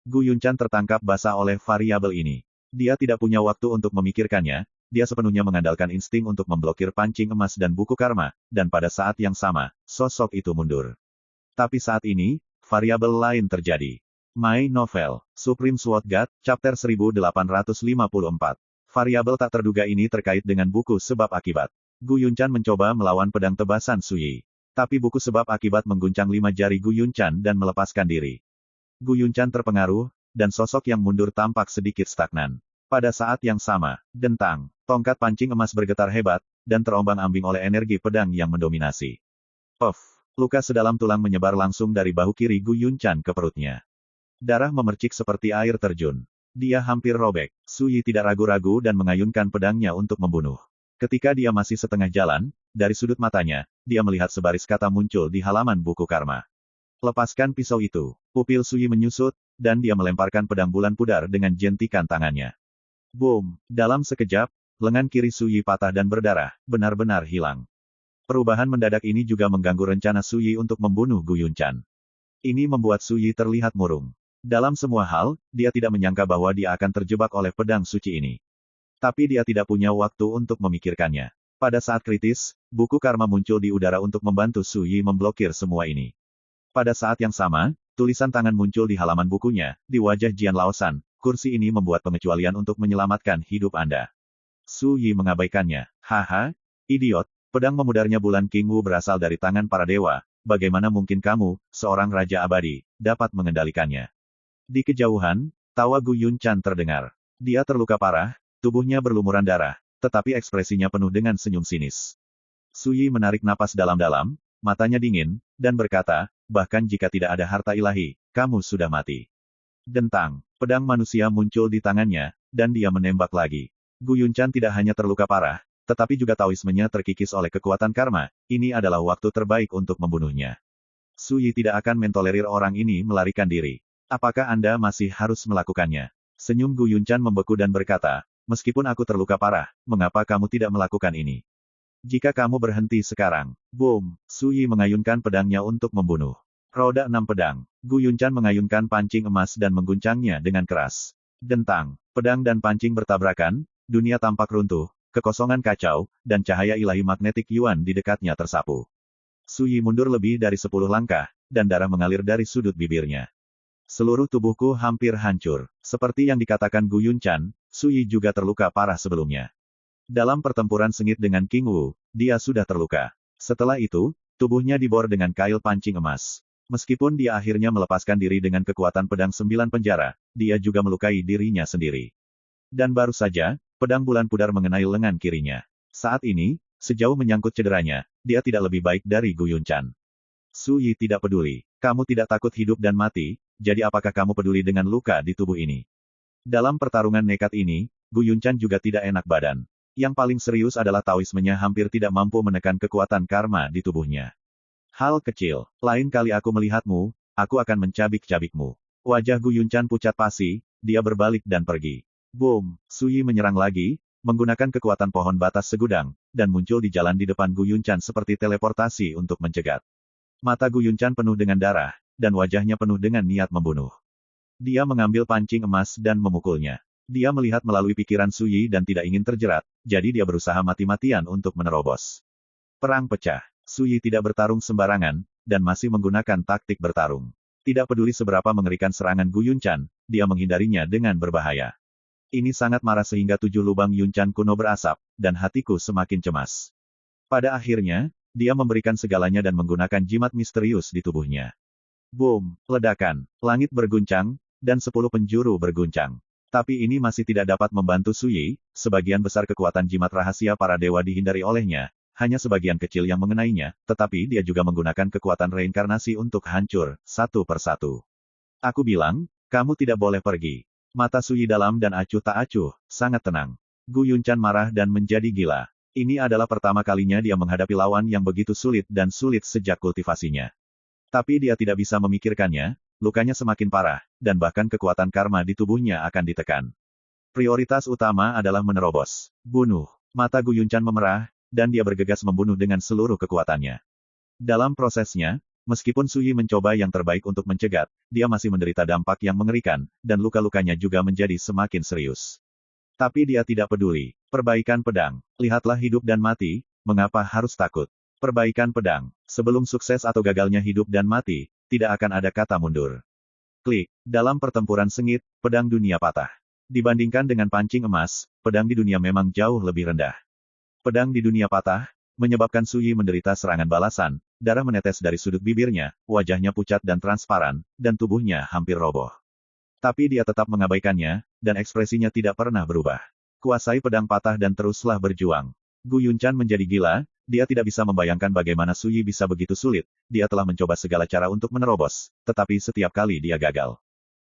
Gu Yunchan tertangkap basah oleh variabel ini. Dia tidak punya waktu untuk memikirkannya, dia sepenuhnya mengandalkan insting untuk memblokir pancing emas dan buku karma, dan pada saat yang sama, sosok itu mundur. Tapi saat ini, variabel lain terjadi. My Novel, Supreme Sword God, Chapter 1854. Variabel tak terduga ini terkait dengan buku sebab akibat. Gu Yunchan mencoba melawan pedang tebasan Su Yi. Tapi buku sebab akibat mengguncang 5 jari Gu Yunchan dan melepaskan diri. Gu Yunchan terpengaruh, dan sosok yang mundur tampak sedikit stagnan. Pada saat yang sama, dentang, tongkat pancing emas bergetar hebat, dan terombang-ambing oleh energi pedang yang mendominasi. Puff! Luka sedalam tulang menyebar langsung dari bahu kiri Gu Yunchan ke perutnya. Darah memercik seperti air terjun. Dia hampir robek. Su Yi tidak ragu-ragu dan mengayunkan pedangnya untuk membunuh. Ketika dia masih setengah jalan, dari sudut matanya, dia melihat sebaris kata muncul di halaman buku karma. Lepaskan pisau itu. Pupil Su Yi menyusut, dan dia melemparkan pedang bulan pudar dengan jentikan tangannya. Boom! Dalam sekejap, lengan kiri Su Yi patah dan berdarah, benar-benar hilang. Perubahan mendadak ini juga mengganggu rencana Su Yi untuk membunuh Gu Yunchan. Ini membuat Su Yi terlihat murung. Dalam semua hal, dia tidak menyangka bahwa dia akan terjebak oleh pedang suci ini. Tapi dia tidak punya waktu untuk memikirkannya. Pada saat kritis, buku karma muncul di udara untuk membantu Su Yi memblokir semua ini. Pada saat yang sama, tulisan tangan muncul di halaman bukunya, di wajah Jian Laosan, kursi ini membuat pengecualian untuk menyelamatkan hidup Anda. Su Yi mengabaikannya. Haha, idiot. Pedang memudarnya bulan King Wu berasal dari tangan para dewa, bagaimana mungkin kamu, seorang raja abadi, dapat mengendalikannya? Di kejauhan, tawa Gu Yunchan terdengar. Dia terluka parah, tubuhnya berlumuran darah, tetapi ekspresinya penuh dengan senyum sinis. Su Yi menarik napas dalam-dalam, matanya dingin, dan berkata, bahkan jika tidak ada harta ilahi, kamu sudah mati. Dentang, pedang manusia muncul di tangannya, dan dia menembak lagi. Gu Yunchan tidak hanya terluka parah, tetapi juga taoismenya terkikis oleh kekuatan karma, ini adalah waktu terbaik untuk membunuhnya. Su Yi tidak akan mentolerir orang ini melarikan diri. Apakah Anda masih harus melakukannya? Senyum Gu Yunchan membeku dan berkata, meskipun aku terluka parah, mengapa kamu tidak melakukan ini? Jika kamu berhenti sekarang, boom, Su Yi mengayunkan pedangnya untuk membunuh. Roda 6 pedang. Gu Yunchan mengayunkan pancing emas dan mengguncangnya dengan keras. Dentang, pedang dan pancing bertabrakan, dunia tampak runtuh. Kekosongan kacau, dan cahaya ilahi magnetik Yuan di dekatnya tersapu. Su Yi mundur lebih dari 10 langkah, dan darah mengalir dari sudut bibirnya. Seluruh tubuhku hampir hancur. Seperti yang dikatakan Gu Yunchan, Su Yi juga terluka parah sebelumnya. Dalam pertempuran sengit dengan King Wu, dia sudah terluka. Setelah itu, tubuhnya dibor dengan kail pancing emas. Meskipun dia akhirnya melepaskan diri dengan kekuatan pedang 9 penjara, dia juga melukai dirinya sendiri. Dan baru saja, pedang bulan pudar mengenai lengan kirinya. Saat ini, sejauh menyangkut cederanya, dia tidak lebih baik dari Gu Yunchan. Su Yi tidak peduli. Kamu tidak takut hidup dan mati, jadi apakah kamu peduli dengan luka di tubuh ini? Dalam pertarungan nekat ini, Gu Yunchan juga tidak enak badan. Yang paling serius adalah taoismenya hampir tidak mampu menekan kekuatan karma di tubuhnya. Hal kecil, lain kali aku melihatmu, aku akan mencabik-cabikmu. Wajah Gu Yunchan pucat pasi, dia berbalik dan pergi. Boom! Su Yi menyerang lagi, menggunakan kekuatan pohon batas segudang, dan muncul di jalan di depan Gu Yunchan seperti teleportasi untuk mencegat. Mata Gu Yunchan penuh dengan darah, dan wajahnya penuh dengan niat membunuh. Dia mengambil pancing emas dan memukulnya. Dia melihat melalui pikiran Su Yi dan tidak ingin terjerat, jadi dia berusaha mati-matian untuk menerobos. Perang pecah. Su Yi tidak bertarung sembarangan, dan masih menggunakan taktik bertarung. Tidak peduli seberapa mengerikan serangan Gu Yunchan, dia menghindarinya dengan berbahaya. Ini sangat marah sehingga 7 lubang Yunchan kuno berasap, dan hatiku semakin cemas. Pada akhirnya, dia memberikan segalanya dan menggunakan jimat misterius di tubuhnya. Boom! Ledakan, langit berguncang, dan 10 penjuru berguncang. Tapi ini masih tidak dapat membantu Su Yi, sebagian besar kekuatan jimat rahasia para dewa dihindari olehnya, hanya sebagian kecil yang mengenainya, tetapi dia juga menggunakan kekuatan reinkarnasi untuk hancur, satu persatu. Aku bilang, kamu tidak boleh pergi. Mata Su Yi dalam dan acuh tak acuh, sangat tenang. Gu Yunchan marah dan menjadi gila. Ini adalah pertama kalinya dia menghadapi lawan yang begitu sulit dan sulit sejak kultivasinya. Tapi dia tidak bisa memikirkannya, lukanya semakin parah, dan bahkan kekuatan karma di tubuhnya akan ditekan. Prioritas utama adalah menerobos. Bunuh. Mata Gu Yunchan memerah, dan dia bergegas membunuh dengan seluruh kekuatannya. Dalam prosesnya, meskipun Su Yi mencoba yang terbaik untuk mencegat, dia masih menderita dampak yang mengerikan, dan luka-lukanya juga menjadi semakin serius. Tapi dia tidak peduli. Perbaikan pedang. Lihatlah hidup dan mati, mengapa harus takut? Perbaikan pedang. Sebelum sukses atau gagalnya hidup dan mati, tidak akan ada kata mundur. Klik. Dalam pertempuran sengit, pedang dunia patah. Dibandingkan dengan pancing emas, pedang di dunia memang jauh lebih rendah. Pedang di dunia patah, menyebabkan Su Yi menderita serangan balasan, darah menetes dari sudut bibirnya, wajahnya pucat dan transparan, dan tubuhnya hampir roboh. Tapi dia tetap mengabaikannya, dan ekspresinya tidak pernah berubah. Kuasai pedang patah dan teruslah berjuang. Gu Yunchan menjadi gila, dia tidak bisa membayangkan bagaimana Su Yi bisa begitu sulit, dia telah mencoba segala cara untuk menerobos, tetapi setiap kali dia gagal.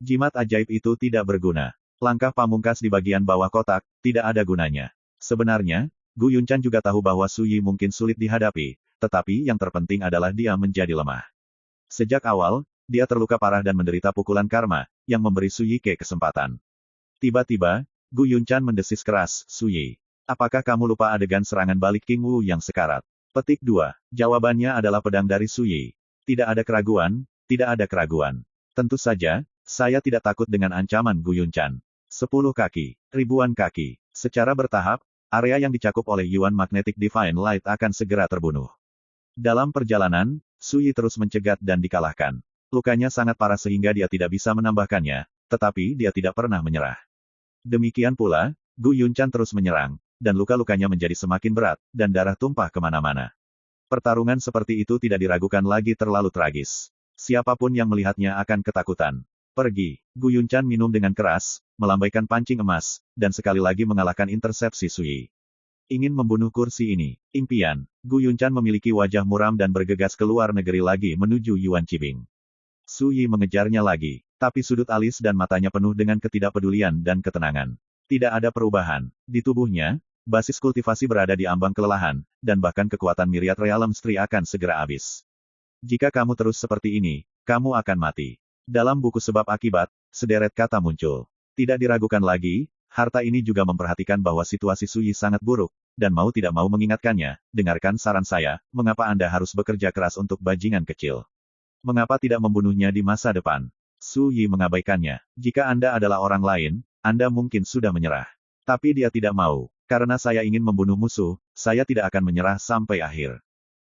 Jimat ajaib itu tidak berguna. Langkah pamungkas di bagian bawah kotak, tidak ada gunanya. Sebenarnya, Gu Yunchan juga tahu bahwa Su Yi mungkin sulit dihadapi, tetapi yang terpenting adalah dia menjadi lemah. Sejak awal, dia terluka parah dan menderita pukulan karma, yang memberi Su Yi kesempatan. Tiba-tiba, Gu Yunchan mendesis keras, Su Yi. Apakah kamu lupa adegan serangan balik King Wu yang sekarat? Petik 2. Jawabannya adalah pedang dari Su Yi. Tidak ada keraguan, tidak ada keraguan. Tentu saja, saya tidak takut dengan ancaman Gu Yunchan. 10 kaki, ribuan kaki. Secara bertahap, area yang dicakup oleh Yuan Magnetic Divine Light akan segera terbunuh. Dalam perjalanan, Su Yi terus mencegat dan dikalahkan. Lukanya sangat parah sehingga dia tidak bisa menambahkannya, tetapi dia tidak pernah menyerah. Demikian pula, Gu Yunchan terus menyerang, dan luka-lukanya menjadi semakin berat, dan darah tumpah kemana-mana. Pertarungan seperti itu tidak diragukan lagi terlalu tragis. Siapapun yang melihatnya akan ketakutan. Pergi. Gu Yunchan minum dengan keras, melambaikan pancing emas, dan sekali lagi mengalahkan intersepsi Su Yi. Ingin membunuh kursi ini. Impian. Gu Yunchan memiliki wajah muram dan bergegas keluar negeri lagi menuju Yuan Chibing. Su Yi mengejarnya lagi, tapi sudut alis dan matanya penuh dengan ketidakpedulian dan ketenangan. Tidak ada perubahan. Di tubuhnya, basis kultivasi berada di ambang kelelahan, dan bahkan kekuatan Myriad Realm Stri akan segera habis. Jika kamu terus seperti ini, kamu akan mati. Dalam buku sebab akibat, sederet kata muncul. Tidak diragukan lagi, harta ini juga memperhatikan bahwa situasi Su Yi sangat buruk, dan mau tidak mau mengingatkannya, dengarkan saran saya, mengapa Anda harus bekerja keras untuk bajingan kecil? Mengapa tidak membunuhnya di masa depan? Su Yi mengabaikannya. Jika Anda adalah orang lain, Anda mungkin sudah menyerah. Tapi dia tidak mau. Karena saya ingin membunuh musuh, saya tidak akan menyerah sampai akhir.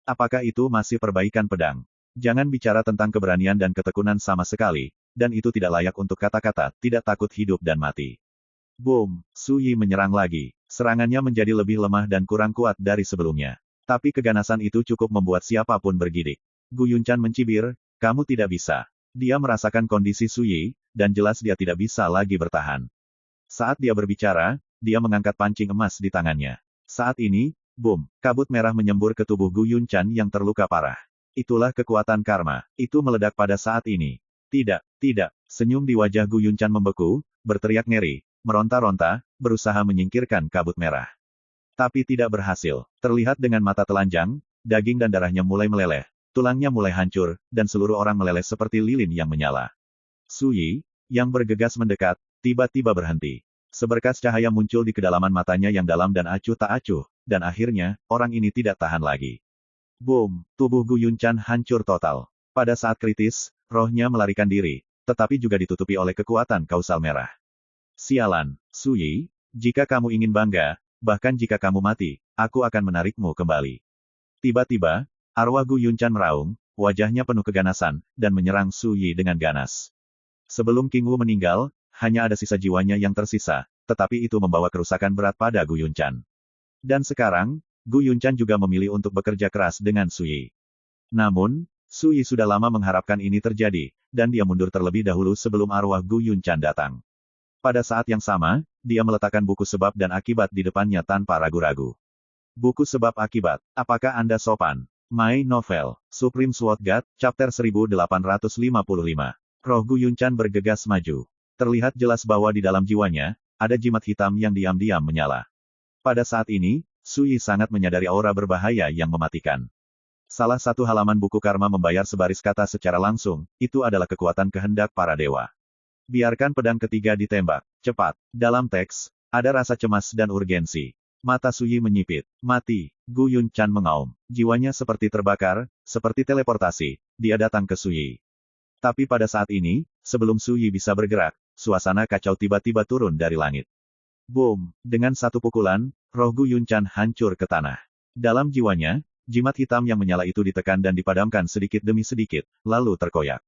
Apakah itu masih perbaikan pedang? Jangan bicara tentang keberanian dan ketekunan sama sekali, dan itu tidak layak untuk kata-kata, tidak takut hidup dan mati. Boom! Su Yi menyerang lagi. Serangannya menjadi lebih lemah dan kurang kuat dari sebelumnya. Tapi keganasan itu cukup membuat siapapun bergidik. Gu Yunchan mencibir, kamu tidak bisa. Dia merasakan kondisi Su Yi, dan jelas dia tidak bisa lagi bertahan. Saat dia berbicara, dia mengangkat pancing emas di tangannya. Saat ini, boom! Kabut merah menyembur ke tubuh Gu Yunchan yang terluka parah. Itulah kekuatan karma. Itu meledak pada saat ini. Tidak, tidak. Senyum di wajah Gu Yunchan membeku, berteriak ngeri, meronta-ronta, berusaha menyingkirkan kabut merah. Tapi tidak berhasil. Terlihat dengan mata telanjang, daging dan darahnya mulai meleleh, tulangnya mulai hancur, dan seluruh orang meleleh seperti lilin yang menyala. Su Yi, yang bergegas mendekat, tiba-tiba berhenti. Seberkas cahaya muncul di kedalaman matanya yang dalam dan acuh tak acuh, dan akhirnya, orang ini tidak tahan lagi. Boom! Tubuh Gu Yunchan hancur total. Pada saat kritis, rohnya melarikan diri, tetapi juga ditutupi oleh kekuatan kausal merah. Sialan, Su Yi, jika kamu ingin bangga, bahkan jika kamu mati, aku akan menarikmu kembali. Tiba-tiba, arwah Gu Yunchan meraung, wajahnya penuh keganasan, dan menyerang Su Yi dengan ganas. Sebelum King Wu meninggal, hanya ada sisa jiwanya yang tersisa, tetapi itu membawa kerusakan berat pada Gu Yunchan. Dan sekarang, Gu Yunchan juga memilih untuk bekerja keras dengan Su Yi. Namun, Su Yi sudah lama mengharapkan ini terjadi, dan dia mundur terlebih dahulu sebelum arwah Gu Yunchan datang. Pada saat yang sama, dia meletakkan buku sebab dan akibat di depannya tanpa ragu-ragu. Buku sebab akibat, apakah Anda sopan? My Novel, Supreme Sword God, Chapter 1855. Roh Gu Yunchan bergegas maju. Terlihat jelas bahwa di dalam jiwanya, ada jimat hitam yang diam-diam menyala. Pada saat ini, Su Yi sangat menyadari aura berbahaya yang mematikan. Salah satu halaman buku karma membayar sebaris kata secara langsung, itu adalah kekuatan kehendak para dewa. Biarkan pedang ketiga ditembak. Cepat. Dalam teks, ada rasa cemas dan urgensi. Mata Su Yi menyipit. Mati. Gu Yunchan mengaum. Jiwanya seperti terbakar, seperti teleportasi, dia datang ke Su Yi. Tapi pada saat ini, sebelum Su Yi bisa bergerak, suasana kacau tiba-tiba turun dari langit. Boom! Dengan satu pukulan, roh Gu Yunchan hancur ke tanah. Dalam jiwanya, jimat hitam yang menyala itu ditekan dan dipadamkan sedikit demi sedikit, lalu terkoyak.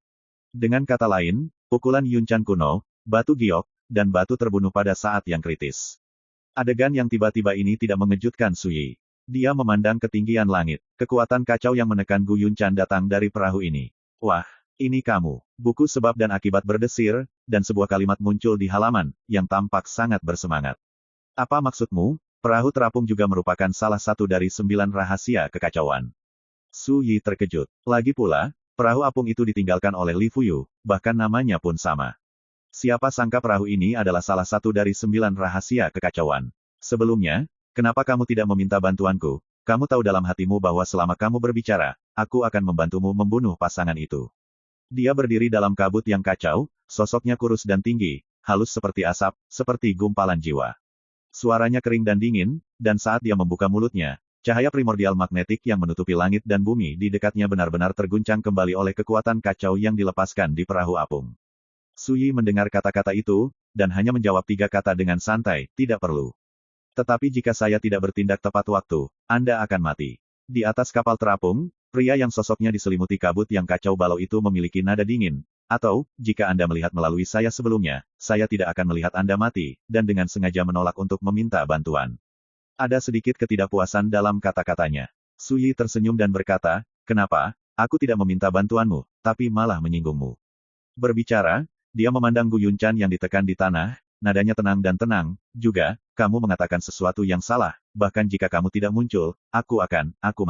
Dengan kata lain, pukulan Yunchan kuno, batu giok, dan batu terbunuh pada saat yang kritis. Adegan yang tiba-tiba ini tidak mengejutkan Su Yi. Dia memandang ketinggian langit. Kekuatan kacau yang menekan Gu Yunchan datang dari perahu ini. Wah, ini kamu. Buku sebab dan akibat berdesir, dan sebuah kalimat muncul di halaman, yang tampak sangat bersemangat. Apa maksudmu? Perahu terapung juga merupakan salah satu dari 9 rahasia kekacauan. Su Yi terkejut. Lagi pula, perahu apung itu ditinggalkan oleh Li Fuyu, bahkan namanya pun sama. Siapa sangka perahu ini adalah salah satu dari 9 rahasia kekacauan. Sebelumnya, kenapa kamu tidak meminta bantuanku? Kamu tahu dalam hatimu bahwa selama kamu berbicara, aku akan membantumu membunuh pasangan itu. Dia berdiri dalam kabut yang kacau, sosoknya kurus dan tinggi, halus seperti asap, seperti gumpalan jiwa. Suaranya kering dan dingin, dan saat dia membuka mulutnya, cahaya primordial magnetik yang menutupi langit dan bumi di dekatnya benar-benar terguncang kembali oleh kekuatan kacau yang dilepaskan di perahu apung. Su Yi mendengar kata-kata itu, dan hanya menjawab 3 kata dengan santai, tidak perlu. Tetapi jika saya tidak bertindak tepat waktu, Anda akan mati. Di atas kapal terapung, pria yang sosoknya diselimuti kabut yang kacau balau itu memiliki nada dingin. Atau, jika Anda melihat melalui saya sebelumnya, saya tidak akan melihat Anda mati, dan dengan sengaja menolak untuk meminta bantuan. Ada sedikit ketidakpuasan dalam kata-katanya. Su Yi tersenyum dan berkata, kenapa, aku tidak meminta bantuanmu, tapi malah menyinggungmu. Berbicara, dia memandang Gu Yunchan yang ditekan di tanah, nadanya tenang dan tenang, juga, kamu mengatakan sesuatu yang salah, bahkan jika kamu tidak muncul, aku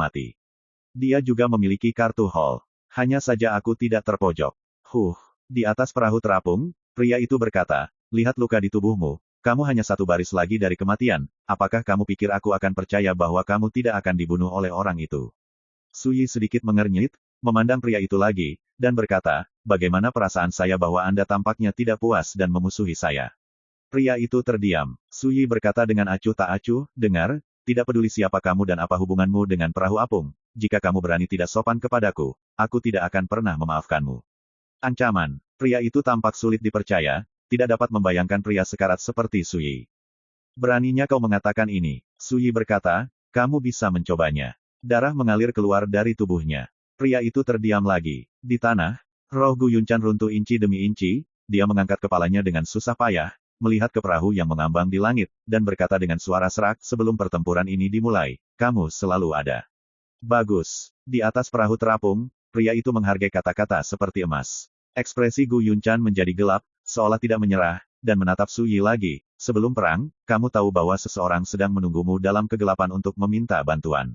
mati. Dia juga memiliki kartu hall. Hanya saja aku tidak terpojok. Di atas perahu terapung, pria itu berkata, lihat luka di tubuhmu, kamu hanya 1 baris lagi dari kematian, apakah kamu pikir aku akan percaya bahwa kamu tidak akan dibunuh oleh orang itu? Su Yi sedikit mengernyit, memandang pria itu lagi, dan berkata, bagaimana perasaan saya bahwa Anda tampaknya tidak puas dan memusuhi saya. Pria itu terdiam. Su Yi berkata dengan acuh tak acuh, dengar, tidak peduli siapa kamu dan apa hubunganmu dengan perahu apung, jika kamu berani tidak sopan kepadaku, aku tidak akan pernah memaafkanmu. Ancaman. Pria itu tampak sulit dipercaya, tidak dapat membayangkan pria sekarat seperti Su Yi. Beraninya kau mengatakan ini, Su Yi berkata, kamu bisa mencobanya. Darah mengalir keluar dari tubuhnya. Pria itu terdiam lagi. Di tanah, roh Gu Yunchan runtuh inci demi inci, dia mengangkat kepalanya dengan susah payah, melihat ke perahu yang mengambang di langit, dan berkata dengan suara serak sebelum pertempuran ini dimulai, kamu selalu ada. Bagus. Di atas perahu terapung, pria itu menghargai kata-kata seperti emas. Ekspresi Gu Yunchan menjadi gelap, seolah tidak menyerah, dan menatap Su Yi lagi. Sebelum perang, kamu tahu bahwa seseorang sedang menunggumu dalam kegelapan untuk meminta bantuan.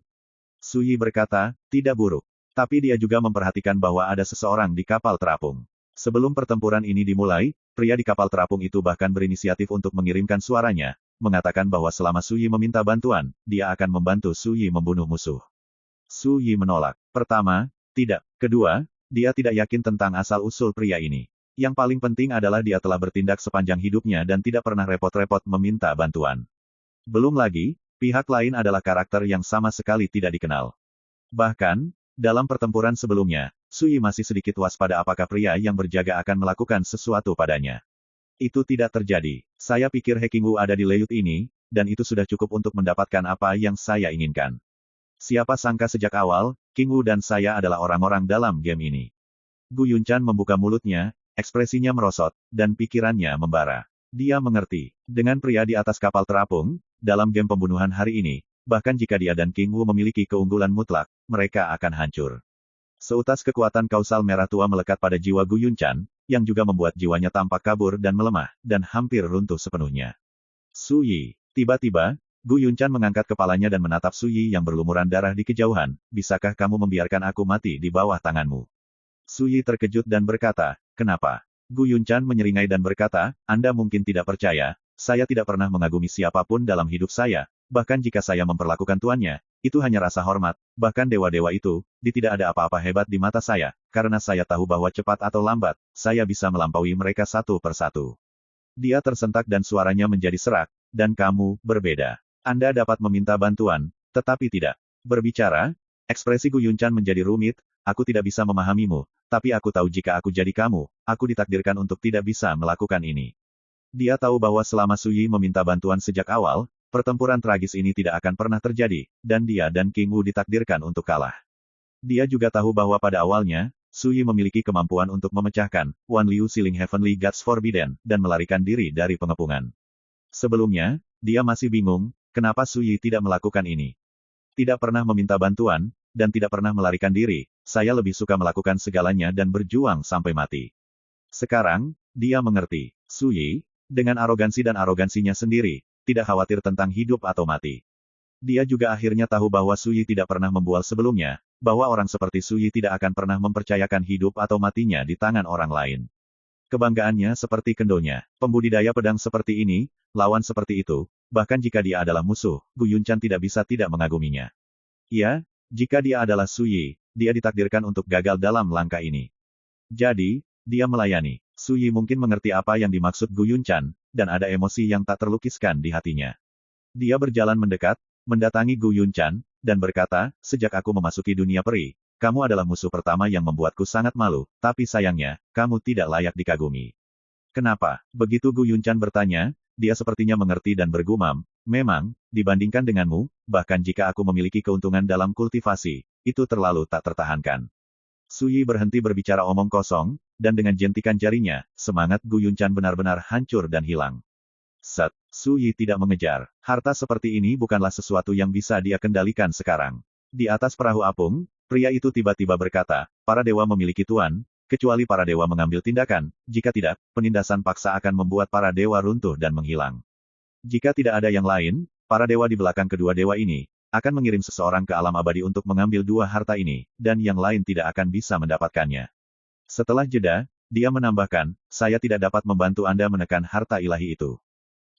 Su Yi berkata, tidak buruk. Tapi dia juga memperhatikan bahwa ada seseorang di kapal terapung. Sebelum pertempuran ini dimulai, pria di kapal terapung itu bahkan berinisiatif untuk mengirimkan suaranya, mengatakan bahwa selama Su Yi meminta bantuan, dia akan membantu Su Yi membunuh musuh. Su Yi menolak. Pertama, tidak. Kedua, dia tidak yakin tentang asal-usul pria ini. Yang paling penting adalah dia telah bertindak sepanjang hidupnya dan tidak pernah repot-repot meminta bantuan. Belum lagi, pihak lain adalah karakter yang sama sekali tidak dikenal. Bahkan, dalam pertempuran sebelumnya, Su Yi masih sedikit waspada apakah pria yang berjaga akan melakukan sesuatu padanya. Itu tidak terjadi. Saya pikir He Qingwu ada di laut ini, dan itu sudah cukup untuk mendapatkan apa yang saya inginkan. Siapa sangka sejak awal, Qingwu dan saya adalah orang-orang dalam game ini. Gu Yunchan membuka mulutnya, ekspresinya merosot, dan pikirannya membara. Dia mengerti. Dengan pria di atas kapal terapung, dalam game pembunuhan hari ini, bahkan jika dia dan Qingwu memiliki keunggulan mutlak, mereka akan hancur. Seutas kekuatan kausal merah tua melekat pada jiwa Gu Yunchan, yang juga membuat jiwanya tampak kabur dan melemah, dan hampir runtuh sepenuhnya. Su Yi. Tiba-tiba, Gu Yunchan mengangkat kepalanya dan menatap Su Yi yang berlumuran darah di kejauhan, bisakah kamu membiarkan aku mati di bawah tanganmu? Su Yi terkejut dan berkata, kenapa? Gu Yunchan menyeringai dan berkata, Anda mungkin tidak percaya, saya tidak pernah mengagumi siapapun dalam hidup saya, bahkan jika saya memperlakukan tuannya, itu hanya rasa hormat, bahkan dewa-dewa itu, tidak ada apa-apa hebat di mata saya, karena saya tahu bahwa cepat atau lambat, saya bisa melampaui mereka satu persatu. Dia tersentak dan suaranya menjadi serak, dan kamu, berbeda. Anda dapat meminta bantuan, tetapi tidak berbicara. Ekspresi Gu Yunchan menjadi rumit, aku tidak bisa memahamimu, tapi aku tahu jika aku jadi kamu, aku ditakdirkan untuk tidak bisa melakukan ini. Dia tahu bahwa selama Su Yi meminta bantuan sejak awal, pertempuran tragis ini tidak akan pernah terjadi, dan dia dan Qingwu ditakdirkan untuk kalah. Dia juga tahu bahwa pada awalnya, Su Yi memiliki kemampuan untuk memecahkan Wan Liu Sealing Heavenly Gods Forbidden, dan melarikan diri dari pengepungan. Sebelumnya, dia masih bingung, kenapa Su Yi tidak melakukan ini. Tidak pernah meminta bantuan, dan tidak pernah melarikan diri, saya lebih suka melakukan segalanya dan berjuang sampai mati. Sekarang, dia mengerti. Su Yi, dengan arogansi dan arogansinya sendiri, tidak khawatir tentang hidup atau mati. Dia juga akhirnya tahu bahwa Su Yi tidak pernah membual sebelumnya, bahwa orang seperti Su Yi tidak akan pernah mempercayakan hidup atau matinya di tangan orang lain. Kebanggaannya seperti kendonya. Pembudidaya pedang seperti ini, lawan seperti itu, bahkan jika dia adalah musuh, Gu Yunchan tidak bisa tidak mengaguminya. Ya, jika dia adalah Su Yi, dia ditakdirkan untuk gagal dalam langkah ini. Jadi, dia melayani. Su Yi mungkin mengerti apa yang dimaksud Gu Yunchan, dan ada emosi yang tak terlukiskan di hatinya. Dia berjalan mendekat, mendatangi Gu Yunchan, dan berkata, sejak aku memasuki dunia peri, kamu adalah musuh pertama yang membuatku sangat malu, tapi sayangnya, kamu tidak layak dikagumi. Kenapa? Begitu Gu Yunchan bertanya, dia sepertinya mengerti dan bergumam, memang, dibandingkan denganmu, bahkan jika aku memiliki keuntungan dalam kultivasi, itu terlalu tak tertahankan. Su Yi berhenti berbicara omong kosong, dan dengan jentikan jarinya, semangat Gu Yunchan benar-benar hancur dan hilang. Set, Su Yi tidak mengejar. Harta seperti ini bukanlah sesuatu yang bisa dia kendalikan sekarang. Di atas perahu apung, pria itu tiba-tiba berkata, para dewa memiliki tuan, kecuali para dewa mengambil tindakan, jika tidak, penindasan paksa akan membuat para dewa runtuh dan menghilang. Jika tidak ada yang lain, para dewa di belakang kedua dewa ini, akan mengirim seseorang ke alam abadi untuk mengambil dua harta ini, dan yang lain tidak akan bisa mendapatkannya. Setelah jeda, dia menambahkan, saya tidak dapat membantu Anda menekan harta ilahi itu.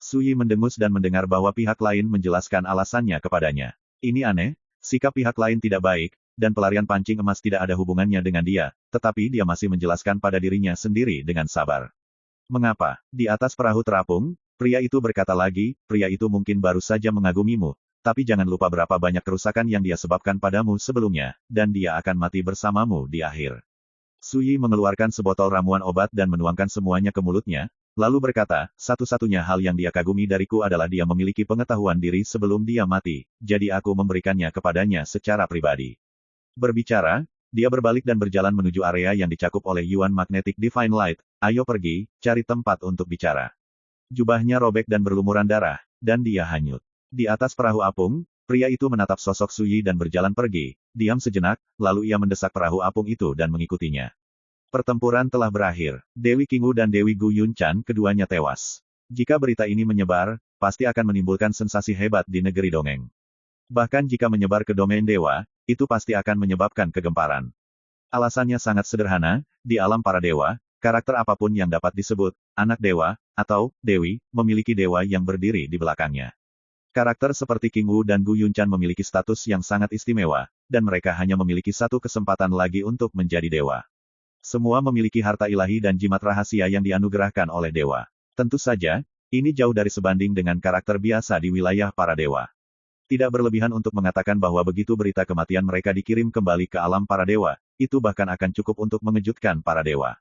Su Yi mendengus dan mendengar bahwa pihak lain menjelaskan alasannya kepadanya. Ini aneh, sikap pihak lain tidak baik, dan pelarian pancing emas tidak ada hubungannya dengan dia, tetapi dia masih menjelaskan pada dirinya sendiri dengan sabar. Mengapa? Di atas perahu terapung, pria itu berkata lagi, pria itu mungkin baru saja mengagumimu, tapi jangan lupa berapa banyak kerusakan yang dia sebabkan padamu sebelumnya, dan dia akan mati bersamamu di akhir. Su Yi mengeluarkan sebotol ramuan obat dan menuangkan semuanya ke mulutnya, lalu berkata, satu-satunya hal yang dia kagumi dariku adalah dia memiliki pengetahuan diri sebelum dia mati, jadi aku memberikannya kepadanya secara pribadi. Berbicara, dia berbalik dan berjalan menuju area yang dicakup oleh Yuan Magnetic Divine Light, ayo pergi, cari tempat untuk bicara. Jubahnya robek dan berlumuran darah, dan dia hanyut. Di atas perahu apung, pria itu menatap sosok Su Yi dan berjalan pergi, diam sejenak, lalu ia mendesak perahu apung itu dan mengikutinya. Pertempuran telah berakhir. Dewi Qingwu dan Dewi Gu Yunchan keduanya tewas. Jika berita ini menyebar, pasti akan menimbulkan sensasi hebat di negeri dongeng. Bahkan jika menyebar ke domain dewa, itu pasti akan menyebabkan kegemparan. Alasannya sangat sederhana, di alam para dewa, karakter apapun yang dapat disebut anak dewa, atau dewi, memiliki dewa yang berdiri di belakangnya. Karakter seperti Qingwu dan Gu Yunchan memiliki status yang sangat istimewa, dan mereka hanya memiliki satu kesempatan lagi untuk menjadi dewa. Semua memiliki harta ilahi dan jimat rahasia yang dianugerahkan oleh dewa. Tentu saja, ini jauh dari sebanding dengan karakter biasa di wilayah para dewa. Tidak berlebihan untuk mengatakan bahwa begitu berita kematian mereka dikirim kembali ke alam para dewa, itu bahkan akan cukup untuk mengejutkan para dewa.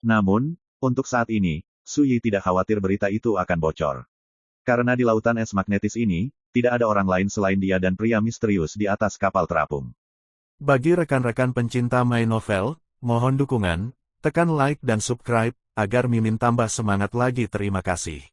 Namun, untuk saat ini, Su Yi tidak khawatir berita itu akan bocor. Karena di lautan es magnetis ini, tidak ada orang lain selain dia dan pria misterius di atas kapal terapung. Bagi rekan-rekan pencinta My Novel, mohon dukungan, tekan like dan subscribe, agar Mimin tambah semangat lagi. Terima kasih.